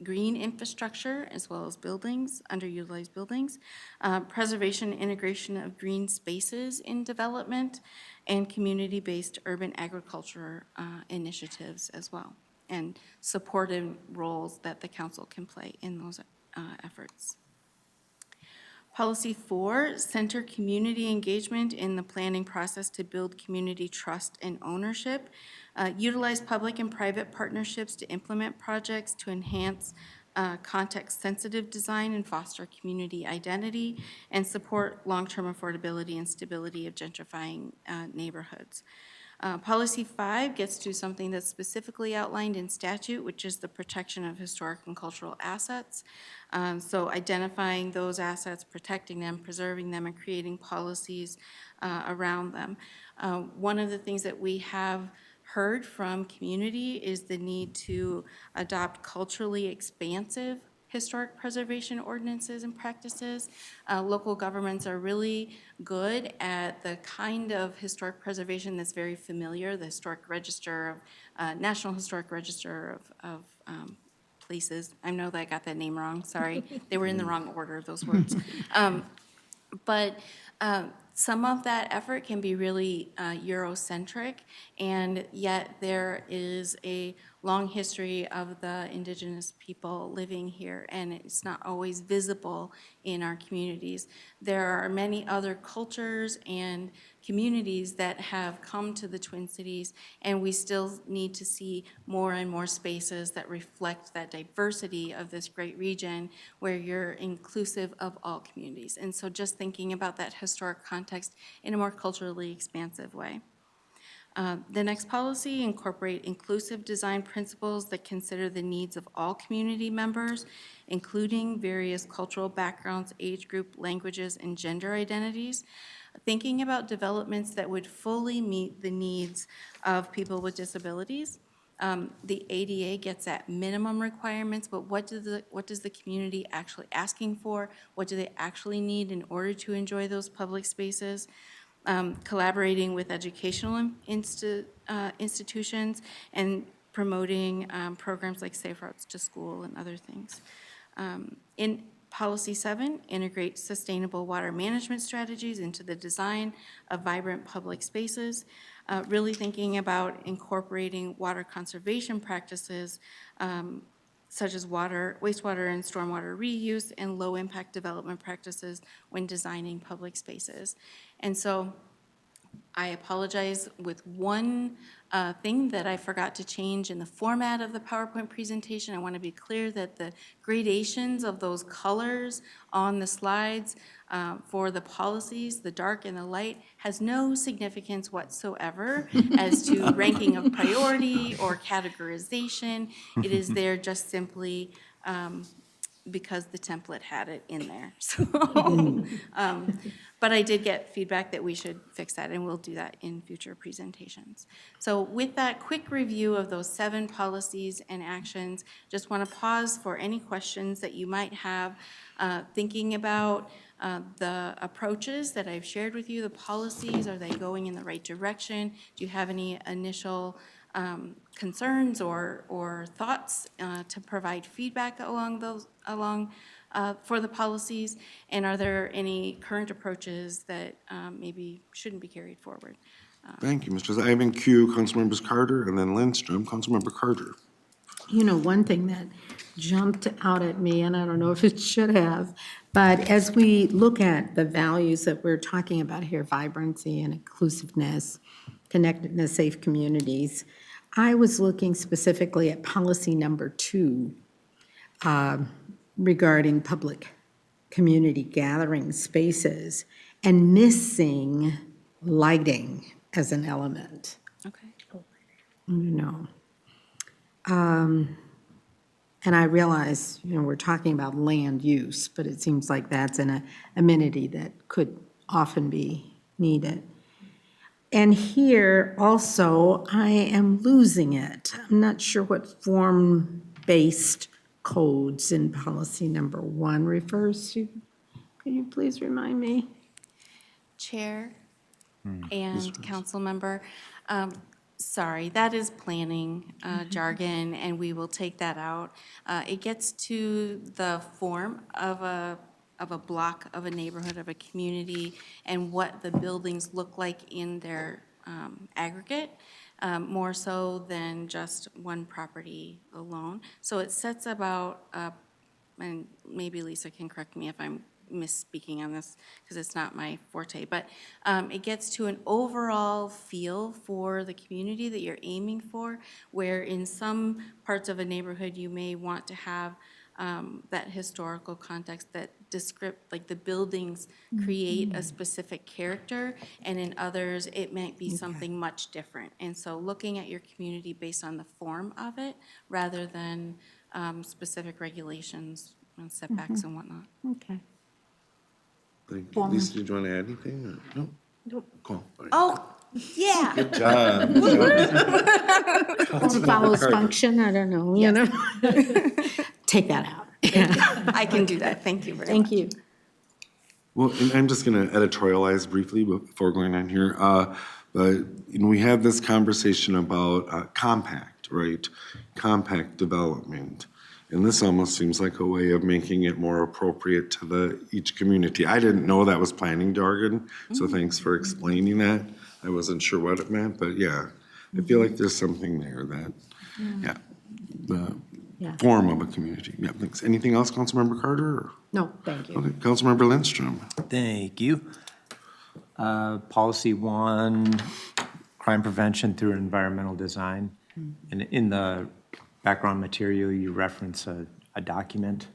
green infrastructure as well as buildings, underutilized buildings, preservation and integration of green spaces in development, and community-based urban agriculture initiatives as well, and supportive roles that the council can play in those efforts. Policy 4, center community engagement in the planning process to build community trust and ownership. Utilize public and private partnerships to implement projects to enhance context-sensitive design and foster community identity, and support long-term affordability and stability of gentrifying neighborhoods. Policy 5 gets to something that's specifically outlined in statute, which is the protection of historic and cultural assets. So identifying those assets, protecting them, preserving them, and creating policies around them. One of the things that we have heard from community is the need to adopt culturally expansive historic preservation ordinances and practices. Local governments are really good at the kind of historic preservation that's very familiar, the historic register of, National Historic Register of places. I know that I got that name wrong, sorry. They were in the wrong order, those words. But some of that effort can be really Eurocentric, and yet there is a long history of the indigenous people living here, and it's not always visible in our communities. There are many other cultures and communities that have come to the Twin Cities, and we still need to see more and more spaces that reflect that diversity of this great region where you're inclusive of all communities. And so just thinking about that historic context in a more culturally expansive way. The next policy, incorporate inclusive design principles that consider the needs of all community members, including various cultural backgrounds, age group, languages, and gender identities. Thinking about developments that would fully meet the needs of people with disabilities. The ADA gets at minimum requirements, but what does the community actually asking for? What do they actually need in order to enjoy those public spaces? Collaborating with educational institutions and promoting programs like Safe Routes to School and other things. In Policy 7, integrate sustainable water management strategies into the design of vibrant public spaces. Really thinking about incorporating water conservation practices such as wastewater and stormwater reuse, and low-impact development practices when designing public spaces. And so I apologize with one thing that I forgot to change in the format of the PowerPoint presentation. I want to be clear that the gradations of those colors on the slides for the policies, the dark and the light, has no significance whatsoever as to ranking of priority or categorization. It is there just simply because the template had it in there. So, but I did get feedback that we should fix that, and we'll do that in future presentations. So with that quick review of those 7 policies and actions, just want to pause for any questions that you might have, thinking about the approaches that I've shared with you, the policies, are they going in the right direction? Do you have any initial concerns or thoughts to provide feedback for the policies? And are there any current approaches that maybe shouldn't be carried forward? Thank you, Mr. I have in queue Councilmembers Carter and then Lindstrom. Councilmember Carter. You know, one thing that jumped out at me, and I don't know if it should have, but as we look at the values that we're talking about here, vibrancy and inclusiveness, connectedness, safe communities, I was looking specifically at policy number 2 regarding public community gathering spaces and missing lighting as an element. Okay. No. And I realize, you know, we're talking about land use, but it seems like that's an amenity that could often be needed. And here also, I am losing it. I'm not sure what form-based codes in policy number 1 refers to. Could you please remind me? Chair and council member, sorry, that is planning jargon, and we will take that out. It gets to the form of a block, of a neighborhood, of a community, and what the buildings look like in their aggregate, more so than just one property alone. So it sets about, and maybe Lisa can correct me if I'm misspeaking on this because it's not my forte, but it gets to an overall feel for the community that you're aiming for, where in some parts of a neighborhood you may want to have that historical context, that like the buildings create a specific character, and in others it might be something much different. And so looking at your community based on the form of it rather than specific regulations and setbacks and whatnot. Okay. Thank you. Lisa, did you want to add anything? Or? No? Nope. Cool. All right. Oh, yeah. Good job. Form follows function, I don't know, you know? Take that out. I can do that. Thank you very much. Thank you. Well, and I'm just going to editorialize briefly before going on here. But we had this conversation about compact, right? Compact development. And this almost seems like a way of making it more appropriate to each community. I didn't know that was planning jargon, so thanks for explaining that. I wasn't sure what it meant, but yeah, I feel like there's something there that, the form of a community. Yeah, thanks. Anything else, Councilmember Carter? Or? No, thank you. Okay, Councilmember Lindstrom. Thank you. Policy 1, crime prevention through environmental design. And in the background material, you reference a document.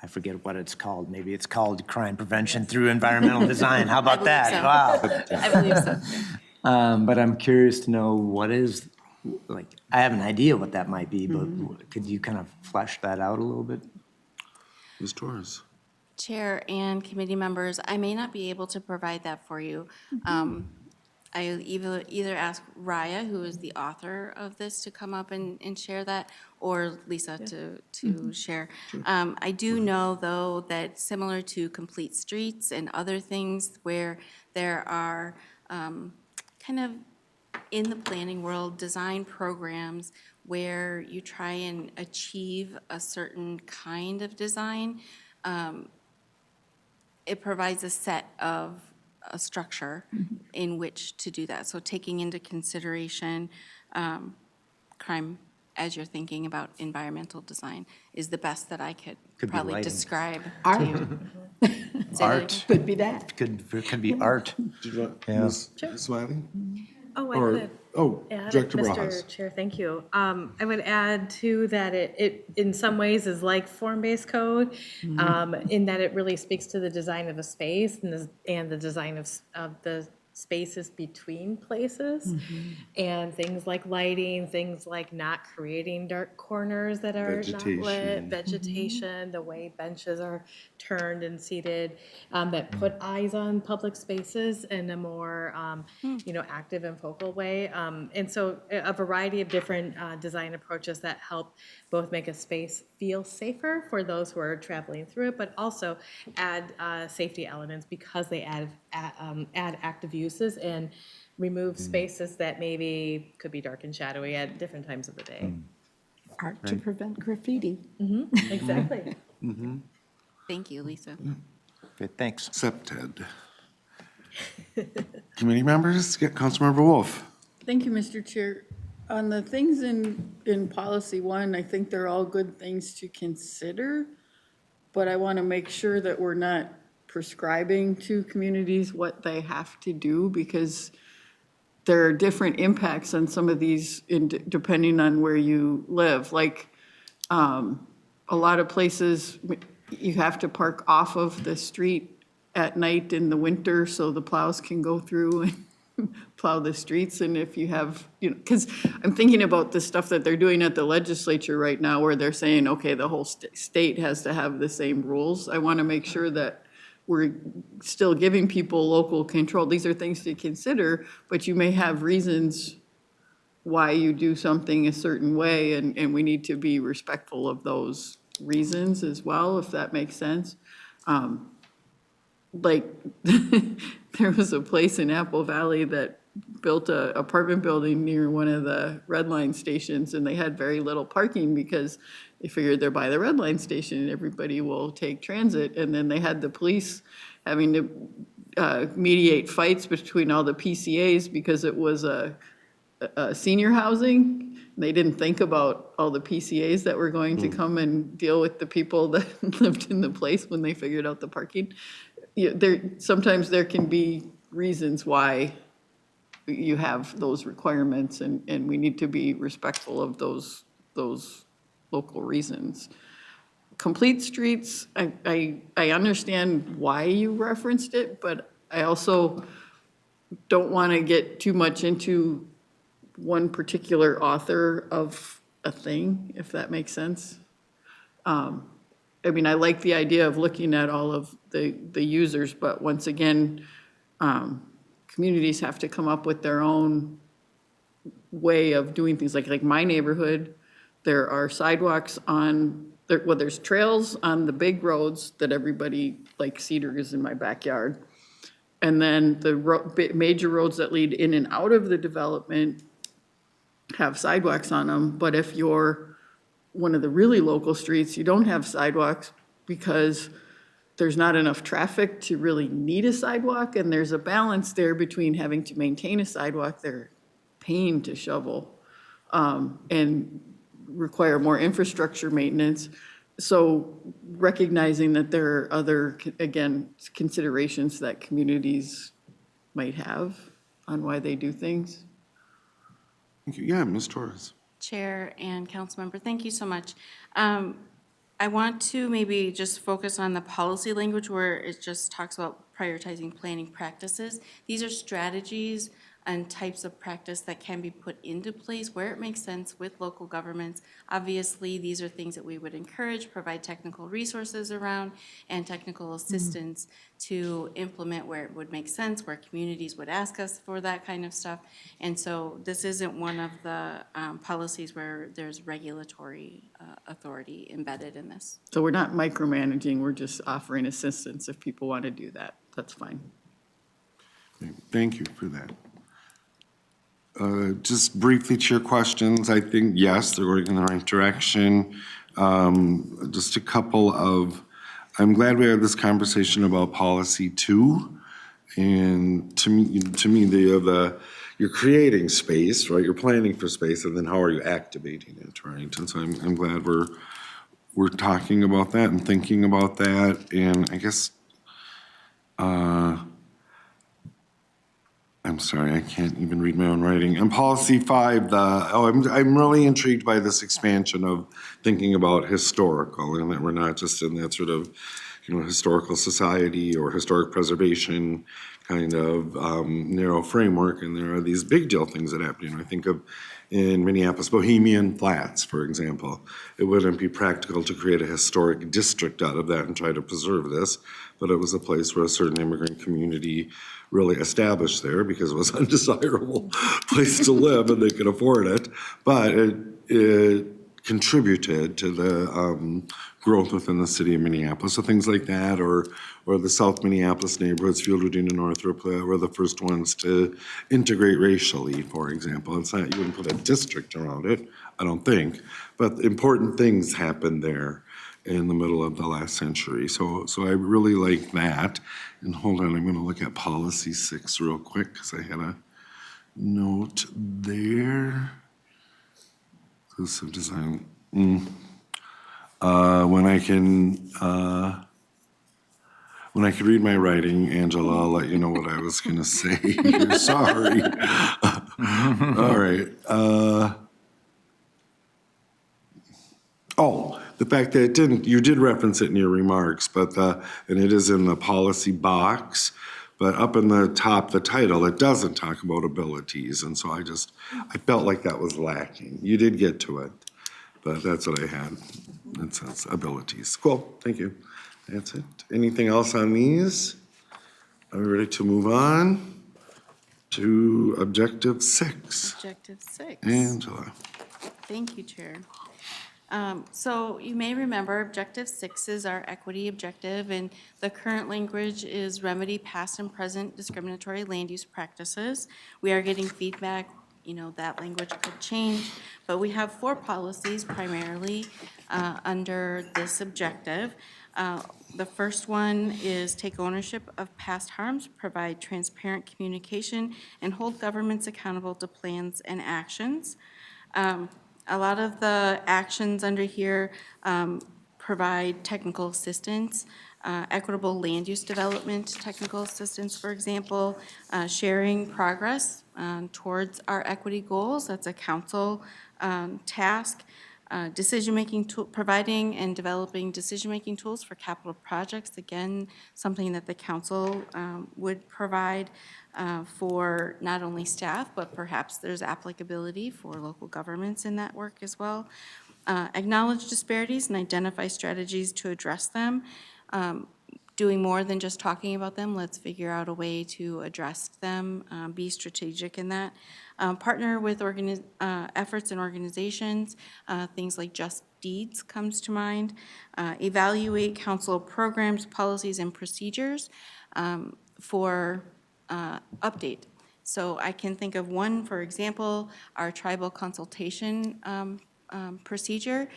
I forget what it's called. Maybe it's called crime prevention through environmental design. How about that? So. Wow. I believe so. But I'm curious to know what is, like, I have an idea what that might be, but could you kind of flesh that out a little bit? Ms. Torres. Chair and committee members, I may not be able to provide that for you. I either ask Raya, who is the author of this, to come up and share that, or Lisa to share. I do know, though, that similar to Complete Streets and other things where there are kind of in the planning world design programs where you try and achieve a certain kind of design, it provides a set of a structure in which to do that. So taking into consideration crime as you're thinking about environmental design is the best that I could Could be probably lighting. describe Art. to you. Say that Art. again? Could be that. Could be art. Did you want, Yeah. Ms. Smiley? Oh, I Or, could oh, add, Director Mr. Barajas. Chair, thank you. I would add too that it in some ways is like form-based code, in that it really speaks to the design of a space and the design of the spaces between places. And things like lighting, things like not creating dark corners that are not lit, Vegetation. vegetation, the way benches are turned and seated, that put eyes on public spaces in a more, active and focal way. And so a variety of different design approaches that help both make a space feel safer for those who are traveling through it, but also add safety elements because they add active uses and remove spaces that maybe could be dark and shadowy at different times of the day. Art to prevent graffiti. Exactly. Thank you, Lisa. Good, thanks. Accepted. Committee members, get Councilmember Wolf. Thank you, Mr. Chair. On the things in policy one, I think they're all good things to consider, but I want to make sure that we're not prescribing to communities what they have to do, because there are different impacts on some of these depending on where you live. Like, a lot of places, you have to park off of the street at night in the winter so the plows can go through and plow the streets. And if you have, because I'm thinking about the stuff that they're doing at the legislature right now where they're saying, okay, the whole state has to have the same rules. I want to make sure that we're still giving people local control. These are things to consider, but you may have reasons why you do something a certain way, and we need to be respectful of those reasons as well, if that makes sense. Like, there was a place in Apple Valley that built a apartment building near one of the red line stations, and they had very little parking because they figured they're by the red line station and everybody will take transit. And then they had the police having to mediate fights between all the PCAs because it was a senior housing. They didn't think about all the PCAs that were going to come and deal with the people that lived in the place when they figured out the parking. Sometimes there can be reasons why you have those requirements, and we need to be respectful of those local reasons. Complete streets, I understand why you referenced it, but I also don't want to get too much into one particular author of a thing, if that makes sense. I mean, I like the idea of looking at all of the users, but once again, communities have to come up with their own way of doing things. Like my neighborhood, there are sidewalks there's trails on the big roads that everybody, like Cedar is in my backyard. And then the major roads that lead in and out of the development have sidewalks on them. But if you're one of the really local streets, you don't have sidewalks because there's not enough traffic to really need a sidewalk. And there's a balance there between having to maintain a sidewalk, they're paying to shovel, and require more infrastructure maintenance. So recognizing that there are other, again, considerations that communities might have on why they do things. Thank you. Yeah, Ms. Torres. Chair and council member, thank you so much. I want to maybe just focus on the policy language where it just talks about prioritizing planning practices. These are strategies and types of practice that can be put into place where it makes sense with local governments. Obviously, these are things that we would encourage, provide technical resources around, and technical assistance to implement where it would make sense, where communities would ask us for that kind of stuff. And so this isn't one of the policies where there's regulatory authority embedded in this. So we're not micromanaging, we're just offering assistance if people want to do that. That's fine. Thank you for that. Just briefly to your questions, I think, yes, they're going in the right direction. Just a couple of, I'm glad we had this conversation about policy 2. And to me, you're creating space, right? You're planning for space, and then how are you activating it, right? And so I'm glad we're talking about that and thinking about that. And I guess, I'm sorry, I can't even read my own writing. And policy 5, I'm really intrigued by this expansion of thinking about historical, and that we're not just in that sort of, historical society or historic preservation kind of narrow framework, and there are these big deal things that happen. I think of in Minneapolis, Bohemian Flats, for example. It wouldn't be practical to create a historic district out of that and try to preserve this, but it was a place where a certain immigrant community really established there because it was an undesirable place to live and they could afford it. But it contributed to the growth within the city of Minneapolis. So things like that, or the South Minneapolis neighborhoods, Fieldwood and Northrop, were the first ones to integrate racially, for example. It's not, you wouldn't put a district around it, I don't think, but important things happened there in the middle of the last century. So I really like that. And hold on, I'm gonna look at policy 6 real quick, because I had a note there. Inclusive design. When I can read my writing, Angela, I'll let you know what I was gonna say. You're sorry. All right. The fact that you did reference it in your remarks, but, and it is in the policy box, but up in the top, the title, it doesn't talk about abilities, and so I felt like that was lacking. You did get to it, but that's what I had. It says abilities. Cool, thank you. That's it. Anything else on these? Are we ready to move on to objective 6? Objective 6. Angela. Thank you, Chair. So you may remember Objective 6 is our equity objective, and the current language is remedy past and present discriminatory land use practices. We are getting feedback, that language could change, but we have 4 policies primarily under this objective. The first one is take ownership of past harms, provide transparent communication, and hold governments accountable to plans and actions. A lot of the actions under here provide technical assistance, equitable land use development, technical assistance, for example, sharing progress towards our equity goals. That's a council task. Decision-making tool, providing and developing decision-making tools for capital projects. Again, something that the council would provide for not only staff, but perhaps there's applicability for local governments in that work as well. Acknowledge disparities and identify strategies to address them. Doing more than just talking about them, let's figure out a way to address them, be strategic in that. Partner with efforts and organizations, things like Just Deeds comes to mind. Evaluate council programs, policies, and procedures for update. So I can think of one, for example, our tribal consultation procedure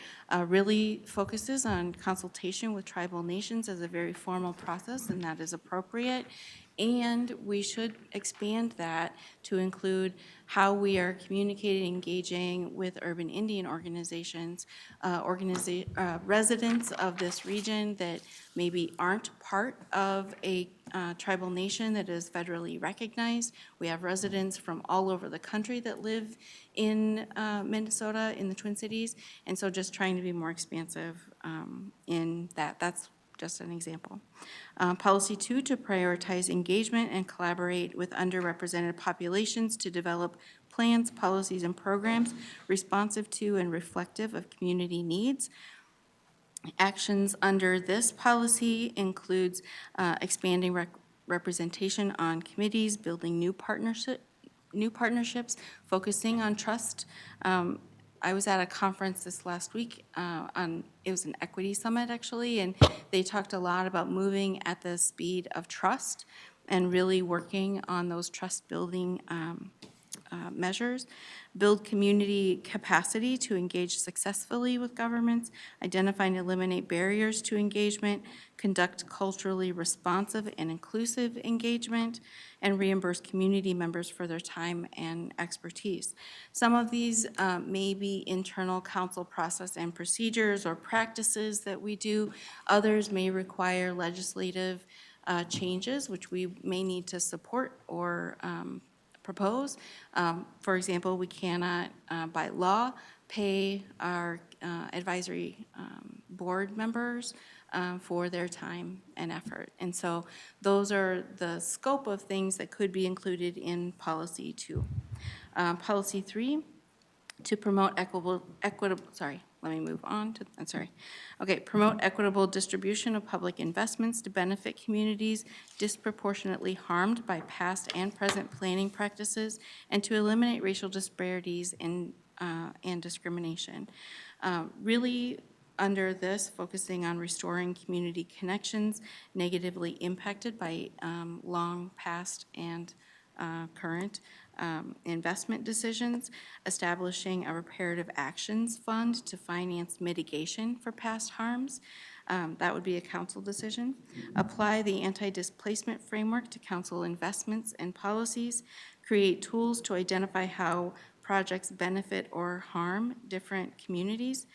really focuses on consultation with tribal nations as a very formal process, and that is appropriate. And we should expand that to include how we are communicating, engaging with urban Indian organizations, residents of this region that maybe aren't part of a tribal nation that is federally recognized. We have residents from all over the country that live in Minnesota, in the Twin Cities, and so just trying to be more expansive in that. That's just an example. Policy 2, to prioritize engagement and collaborate with underrepresented populations to develop plans, policies, and programs responsive to and reflective of community needs. Actions under this policy includes expanding representation on committees, building new partnerships, focusing on trust. I was at a conference this last week it was an equity summit actually, and they talked a lot about moving at the speed of trust and really working on those trust building measures. Build community capacity to engage successfully with governments, identify and eliminate barriers to engagement, conduct culturally responsive and inclusive engagement, and reimburse community members for their time and expertise. Some of these may be internal council process and procedures or practices that we do. Others may require legislative changes, which we may need to support or propose. For example, we cannot, by law, pay our advisory board members for their time and effort. And so those are the scope of things that could be included in policy 2. Policy 3, to promote promote equitable distribution of public investments to benefit communities disproportionately harmed by past and present planning practices, and to eliminate racial disparities and discrimination. Really, under this, focusing on restoring community connections negatively impacted by long past and current investment decisions, establishing a reparative actions fund to finance mitigation for past harms. That would be a council decision. Apply the anti-displacement framework to council investments and policies. Create tools to identify how projects benefit or harm different communities.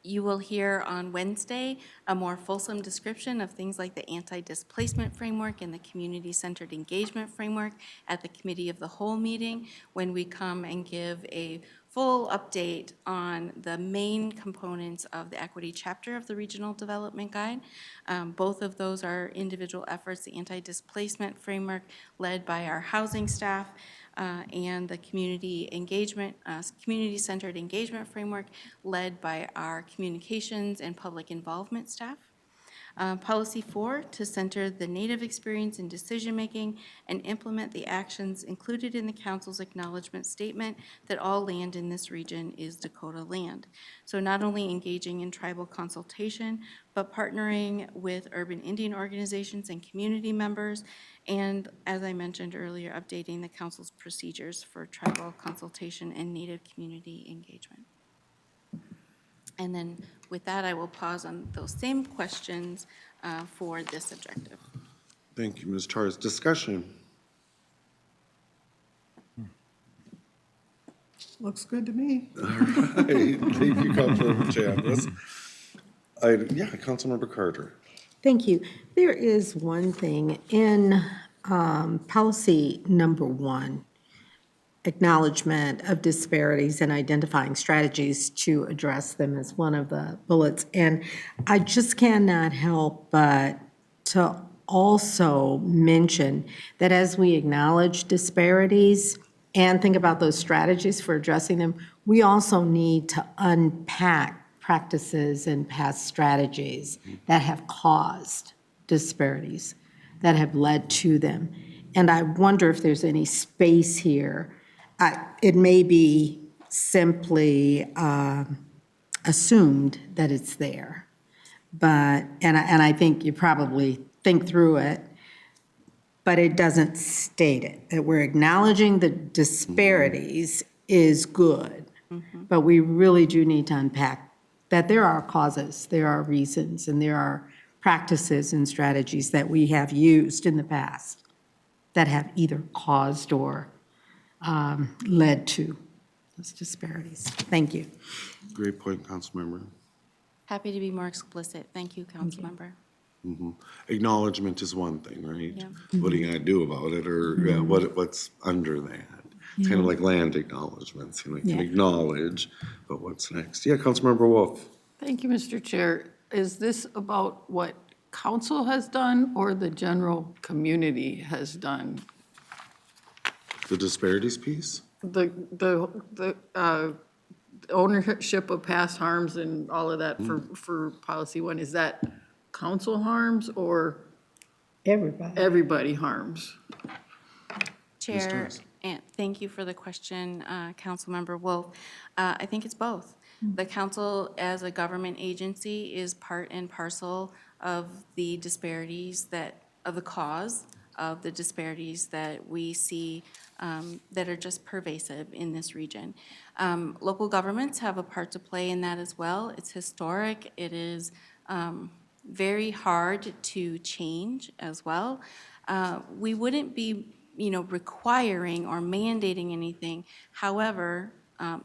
You will hear on Wednesday a more fulsome description of things like the anti-displacement framework and the community-centered engagement framework at the Committee of the Whole meeting, when we come and give a full update on the main components of the equity chapter of the Regional Development Guide. Both of those are individual efforts, the anti-displacement framework led by our housing staff, and the community-centered engagement framework led by our communications and public involvement staff. Policy 4, to center the Native experience in decision-making and implement the actions included in the Council's acknowledgement statement that all land in this region is Dakota land. So not only engaging in tribal consultation, but partnering with urban Indian organizations and community members, and as I mentioned earlier, updating the Council's procedures for tribal consultation and Native community engagement. And then with that, I will pause on those same questions for this objective. Thank you, Ms. Torres. Discussion. Looks good to me. All right. Thank you, Councilmember Chambliss. Councilmember Carter. Thank you. There is one thing in policy number 1, acknowledgement of disparities and identifying strategies to address them as one of the bullets. And I just cannot help but to also mention that as we acknowledge disparities and think about those strategies for addressing them, we also need to unpack practices and past strategies that have caused disparities, that have led to them. And I wonder if there's any space here. It may be simply assumed that it's there, but, and I think you probably think through it, but it doesn't state it. That we're acknowledging the disparities is good, but we really do need to unpack that there are causes, there are reasons, and there are practices and strategies that we have used in the past that have either caused or led to those disparities. Thank you. Great point, Councilmember. Happy to be more explicit. Thank you, Councilmember. Acknowledgement is one thing, right? Yeah. What are you gonna do about it, or what's under that? It's kind of like land acknowledgements, you can acknowledge, but what's next? Yeah, Councilmember Wolf. Thank you, Mr. Chair. Is this about what council has done or the general community has done? The disparities piece? The ownership of past harms and all of that for policy 1, is that council harms or everybody harms? Chair, Torres. and thank you for the question, Councilmember Wolf. I think it's both. The council, as a government agency, is part and parcel of the disparities of the cause of the disparities that we see that are just pervasive in this region. Local governments have a part to play in that as well. It's historic. It is very hard to change as well. We wouldn't be, requiring or mandating anything. However,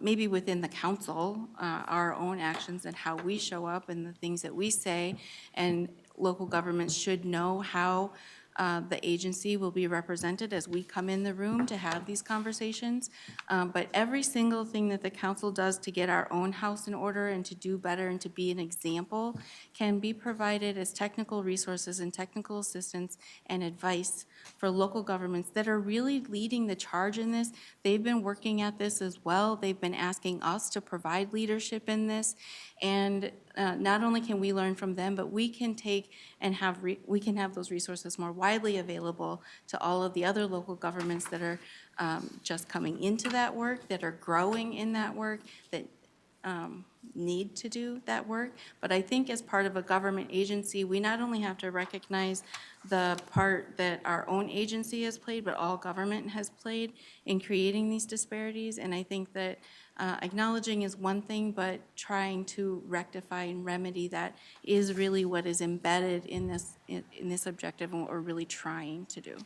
maybe within the council, our own actions and how we show up and the things that we say, and local governments should know how the agency will be represented as we come in the room to have these conversations. But every single thing that the council does to get our own house in order and to do better and to be an example can be provided as technical resources and technical assistance and advice for local governments that are really leading the charge in this. They've been working at this as well. They've been asking us to provide leadership in this. And not only can we learn from them, but we can take and we can have those resources more widely available to all of the other local governments that are just coming into that work, that are growing in that work, that need to do that work. But I think as part of a government agency, we not only have to recognize the part that our own agency has played, but all government has played in creating these disparities. And I think that acknowledging is one thing, but trying to rectify and remedy that is really what is embedded in this objective and what we're really trying to do.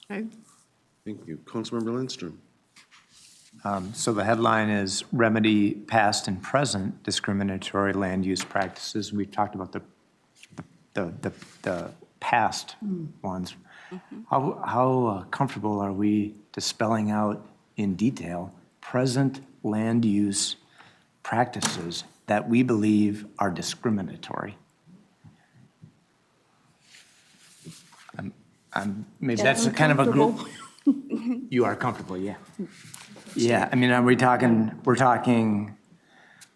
Okay. Thank you. Councilmember Lindstrom. So the headline is remedy past and present discriminatory land use practices. We've talked about the past ones. How comfortable are we to spelling out in detail present land use practices that we believe are discriminatory? Maybe that's a kind of a group. You are comfortable, yeah. Yeah, I mean, are we talking, we're talking,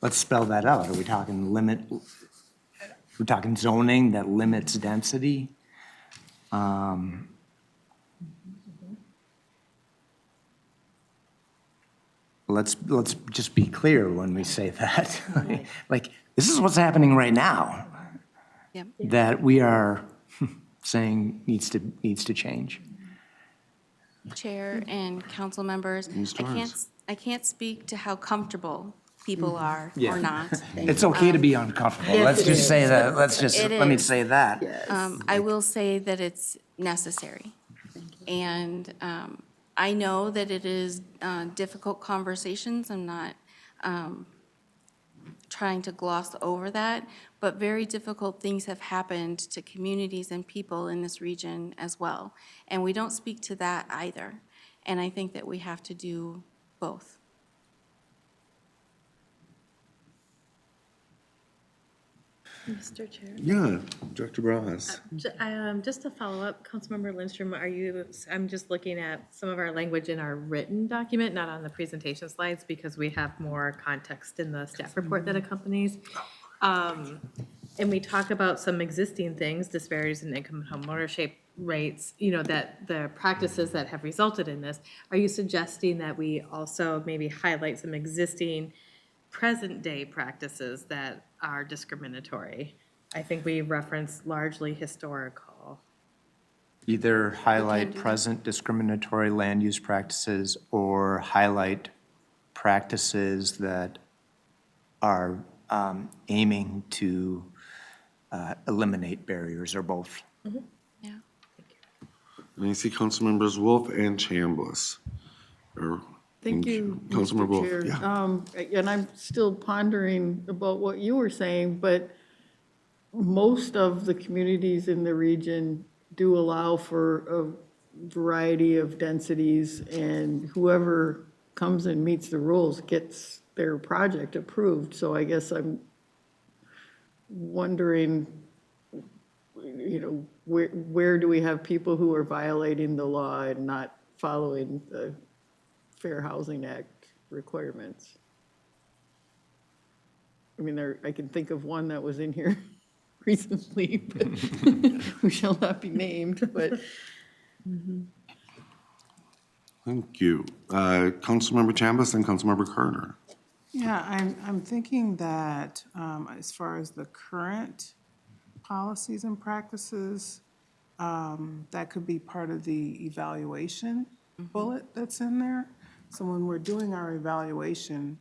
let's spell that out. Are we talking we're talking zoning that limits density? Let's just be clear when we say that. Like, this is what's happening right now. Yep. That we are saying needs to change. Chair and council members, Ms. Torres. I can't speak to how comfortable people are or not. It's okay to be uncomfortable. Let's just say that, let me is. say that. I will say that it's necessary. And I know that it is difficult conversations. I'm not trying to gloss over that, but very difficult things have happened to communities and people in this region as well. And we don't speak to that either. And I think that we have to do both. Mr. Chair. Yeah, Director Bras. Just to follow up, Councilmember Lindstrom, I'm just looking at some of our language in our written document, not on the presentation slides, because we have more context in the staff report that accompanies. And we talk about some existing things, disparities in income and home ownership rates, that the practices that have resulted in this. Are you suggesting that we also maybe highlight some existing present-day practices that are discriminatory? I think we referenced largely historical. Either highlight present discriminatory land use practices or highlight practices that are aiming to eliminate barriers, or both. Yeah. And I see Councilmembers Wolf and Chambliss. Thank you, Councilmember Mr. Wolf. Chair. Yeah. And I'm still pondering about what you were saying, but most of the communities in the region do allow for a variety of densities, and whoever comes and meets the rules gets their project approved. So I guess I'm wondering, where do we have people who are violating the law and not following the Fair Housing Act requirements? I mean, I can think of one that was in here recently, but who shall not be named, but. Thank you. Councilmember Chambliss and Councilmember Carter. Yeah, I'm thinking that as far as the current policies and practices, that could be part of the evaluation bullet that's in there. So when we're doing our evaluation,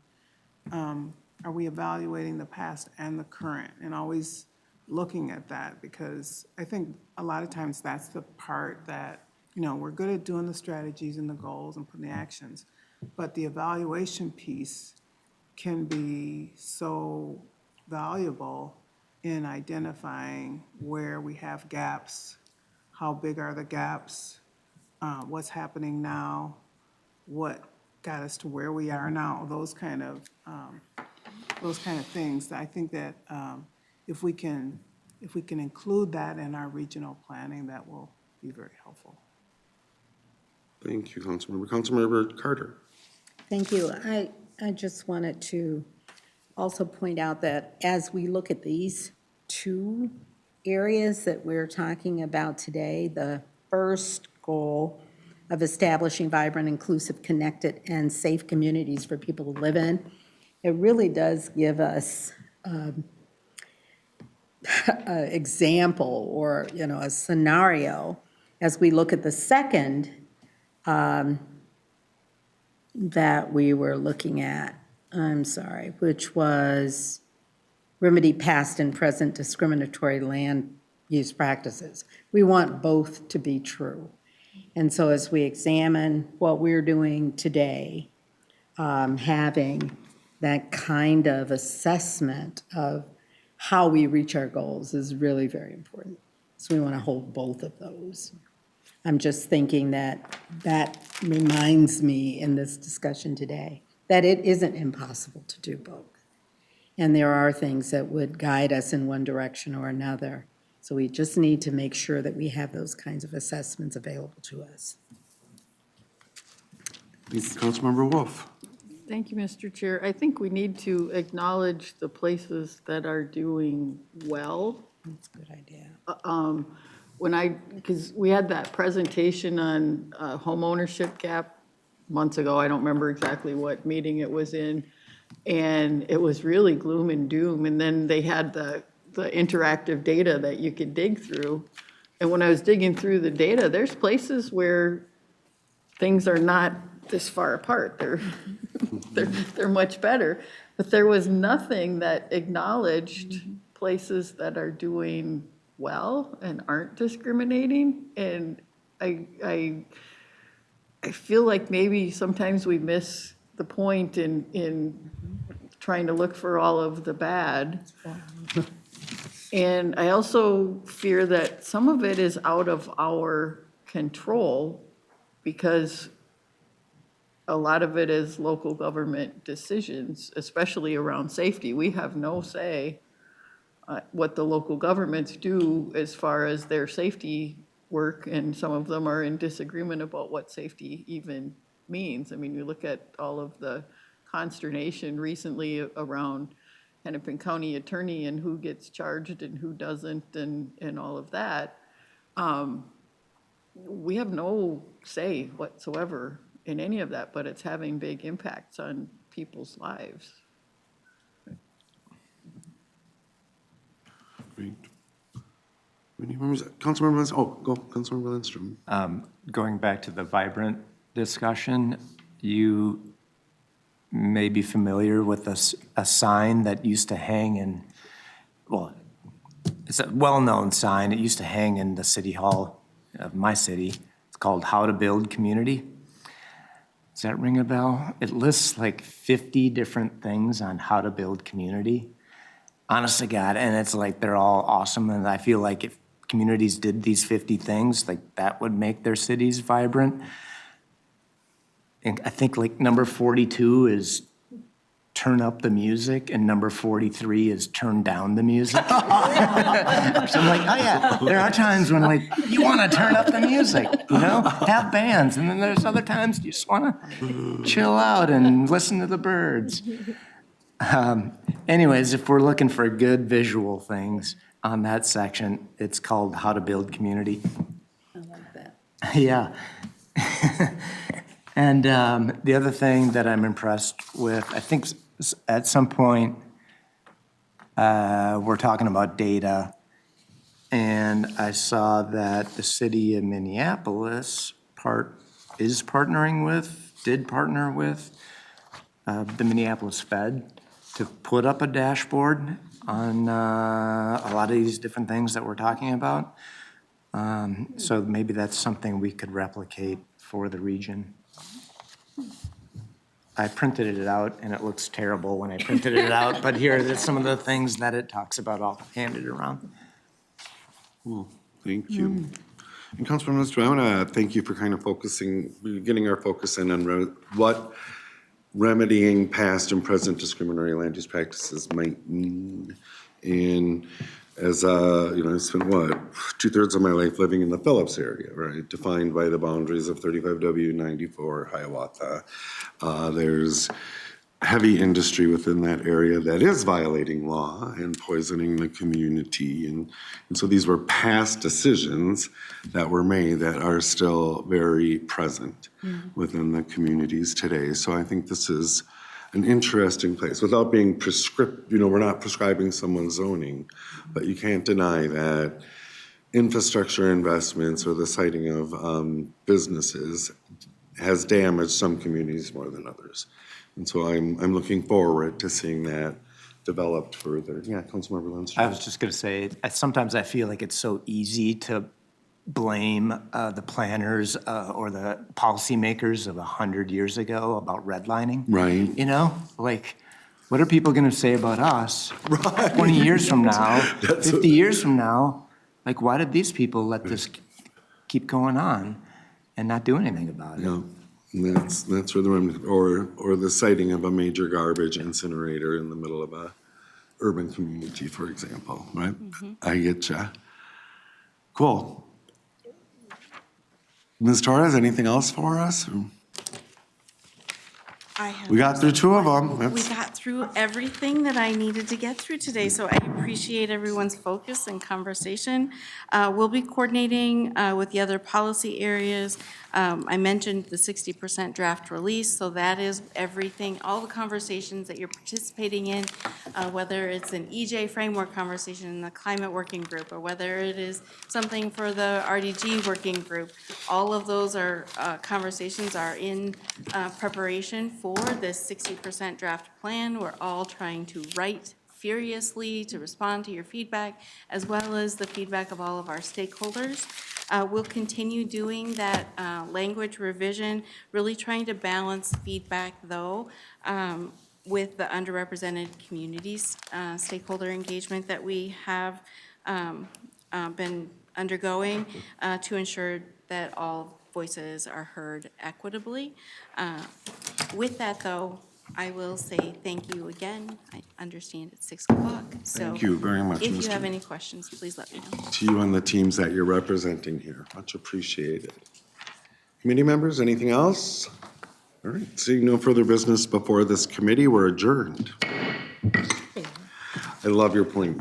are we evaluating the past and the current? And always looking at that, because I think a lot of times that's the part that, we're good at doing the strategies and the goals and putting the actions, but the evaluation piece can be so valuable in identifying where we have gaps how big are the gaps, what's happening now, what got us to where we are now, those kind of things. I think that if we can include that in our regional planning, that will be very helpful. Thank you, Councilmember. Councilmember Carter. Thank you. I just wanted to also point out that as we look at these two areas that we're talking about today, the first goal of establishing vibrant, inclusive, connected, and safe communities for people to live in, it really does give us an example or, a scenario as we look at the second that we were looking at, which was remedy past and present discriminatory land use practices. We want both to be true. And so as we examine what we're doing today, having that kind of assessment of how we reach our goals is really very important. So we want to hold both of those. I'm just thinking that reminds me in this discussion today that it isn't impossible to do both. And there are things that would guide us in one direction or another. So we just need to make sure that we have those kinds of assessments available to us. Thank you, Councilmember Wolf. Thank you, Mr. Chair. I think we need to acknowledge the places that are doing well. That's a good idea. Because we had that presentation on home ownership gap months ago. I don't remember exactly what meeting it was in. And it was really gloom and doom. And then they had the interactive data that you could dig through. And when I was digging through the data, there's places where things are not this far apart. They're much better. But there was nothing that acknowledged places that are doing well and aren't discriminating. And I feel like maybe sometimes we miss the point in trying to look for all of the bad. And I also fear that some of it is out of our control because a lot of it is local government decisions, especially around safety. We have no say what the local governments do as far as their safety work, and some of them are in disagreement about what safety even means. I mean, you look at all of the consternation recently around Hennepin County attorney and who gets charged and who doesn't and all of that. We have no say whatsoever in any of that, but it's having big impacts on people's lives. Great. Any members? Councilmember Lindstrom. Oh, go, Councilmember Lindstrom. Going back to the vibrant discussion, you may be familiar with a sign that used to hang in, well, it's a well-known sign. It used to hang in the city hall of my city. It's called How to Build Community. Does that ring a bell? It lists like 50 different things on how to build community. Honest to God, and it's like they're all awesome, and I feel like if communities did these 50 things, like that would make their cities vibrant. And I think like number 42 is turn up the music, and number 43 is turn down the music. So I'm like, oh yeah, there are times when like you want to turn up the music, have bands, and then there's other times you just want to chill out and listen to the birds. Anyways, if we're looking for good visual things on that section, it's called How to Build Community. I like that. Yeah. And the other thing that I'm impressed with, I think at some point we're talking about data, and I saw that the city of Minneapolis did partner with the Minneapolis Fed to put up a dashboard on a lot of these different things that we're talking about. So maybe that's something we could replicate for the region. I printed it out, and it looks terrible when I printed it out, but here are some of the things that it talks about all handed around. Cool. Thank you. And Councilman Minister, I want to thank you for kind of getting our focus in on what remedying past and present discriminatory land use practices might mean. And as, I spent, 2/3 of my life living in the Phillips area, right? Defined by the boundaries of 35W 94 Hiawatha. There's heavy industry within that area that is violating law and poisoning the community. And so these were past decisions that were made that are still very present within the communities today. So I think this is an interesting place without being we're not prescribing someone's zoning, but you can't deny that infrastructure investments or the siting of businesses has damaged some communities more than others. And so I'm looking forward to seeing that developed further. Yeah, Councilmember Lindstrom. I was just going to say, sometimes I feel like it's so easy to blame the planners or the policymakers of 100 years ago about redlining. Right. You know, like, what are people going to say about us 20 years from now, 50 years from now? Like, why did these people let this keep going on and not do anything about it? No. That's where the remnant, or the siting of a major garbage incinerator in the middle of a urban community, for example, right? I get you. Cool. Ms. Torres, anything else for us? We got through 2 of them. We got through everything that I needed to get through today, so I appreciate everyone's focus and conversation. We'll be coordinating with the other policy areas. I mentioned the 60% draft release, so that is everything, all the conversations that you're participating in, whether it's an EJ framework conversation in the climate working group, or whether it is something for the RDG working group. All of those are conversations are in preparation for this 60% draft plan. We're all trying to write furiously to respond to your feedback, as well as the feedback of all of our stakeholders. We'll continue doing that language revision, really trying to balance feedback, though, with the underrepresented communities stakeholder engagement that we have been undergoing to ensure that all voices are heard equitably. With that, though, I will say thank you again. I understand it's 6 o'clock, so. Thank you very much, If you Mr. have any questions, please let me know. To you and the teams that you're representing here. Much appreciated. Committee members, anything else? All right, seeing no further business before this committee, we're adjourned. I love your point.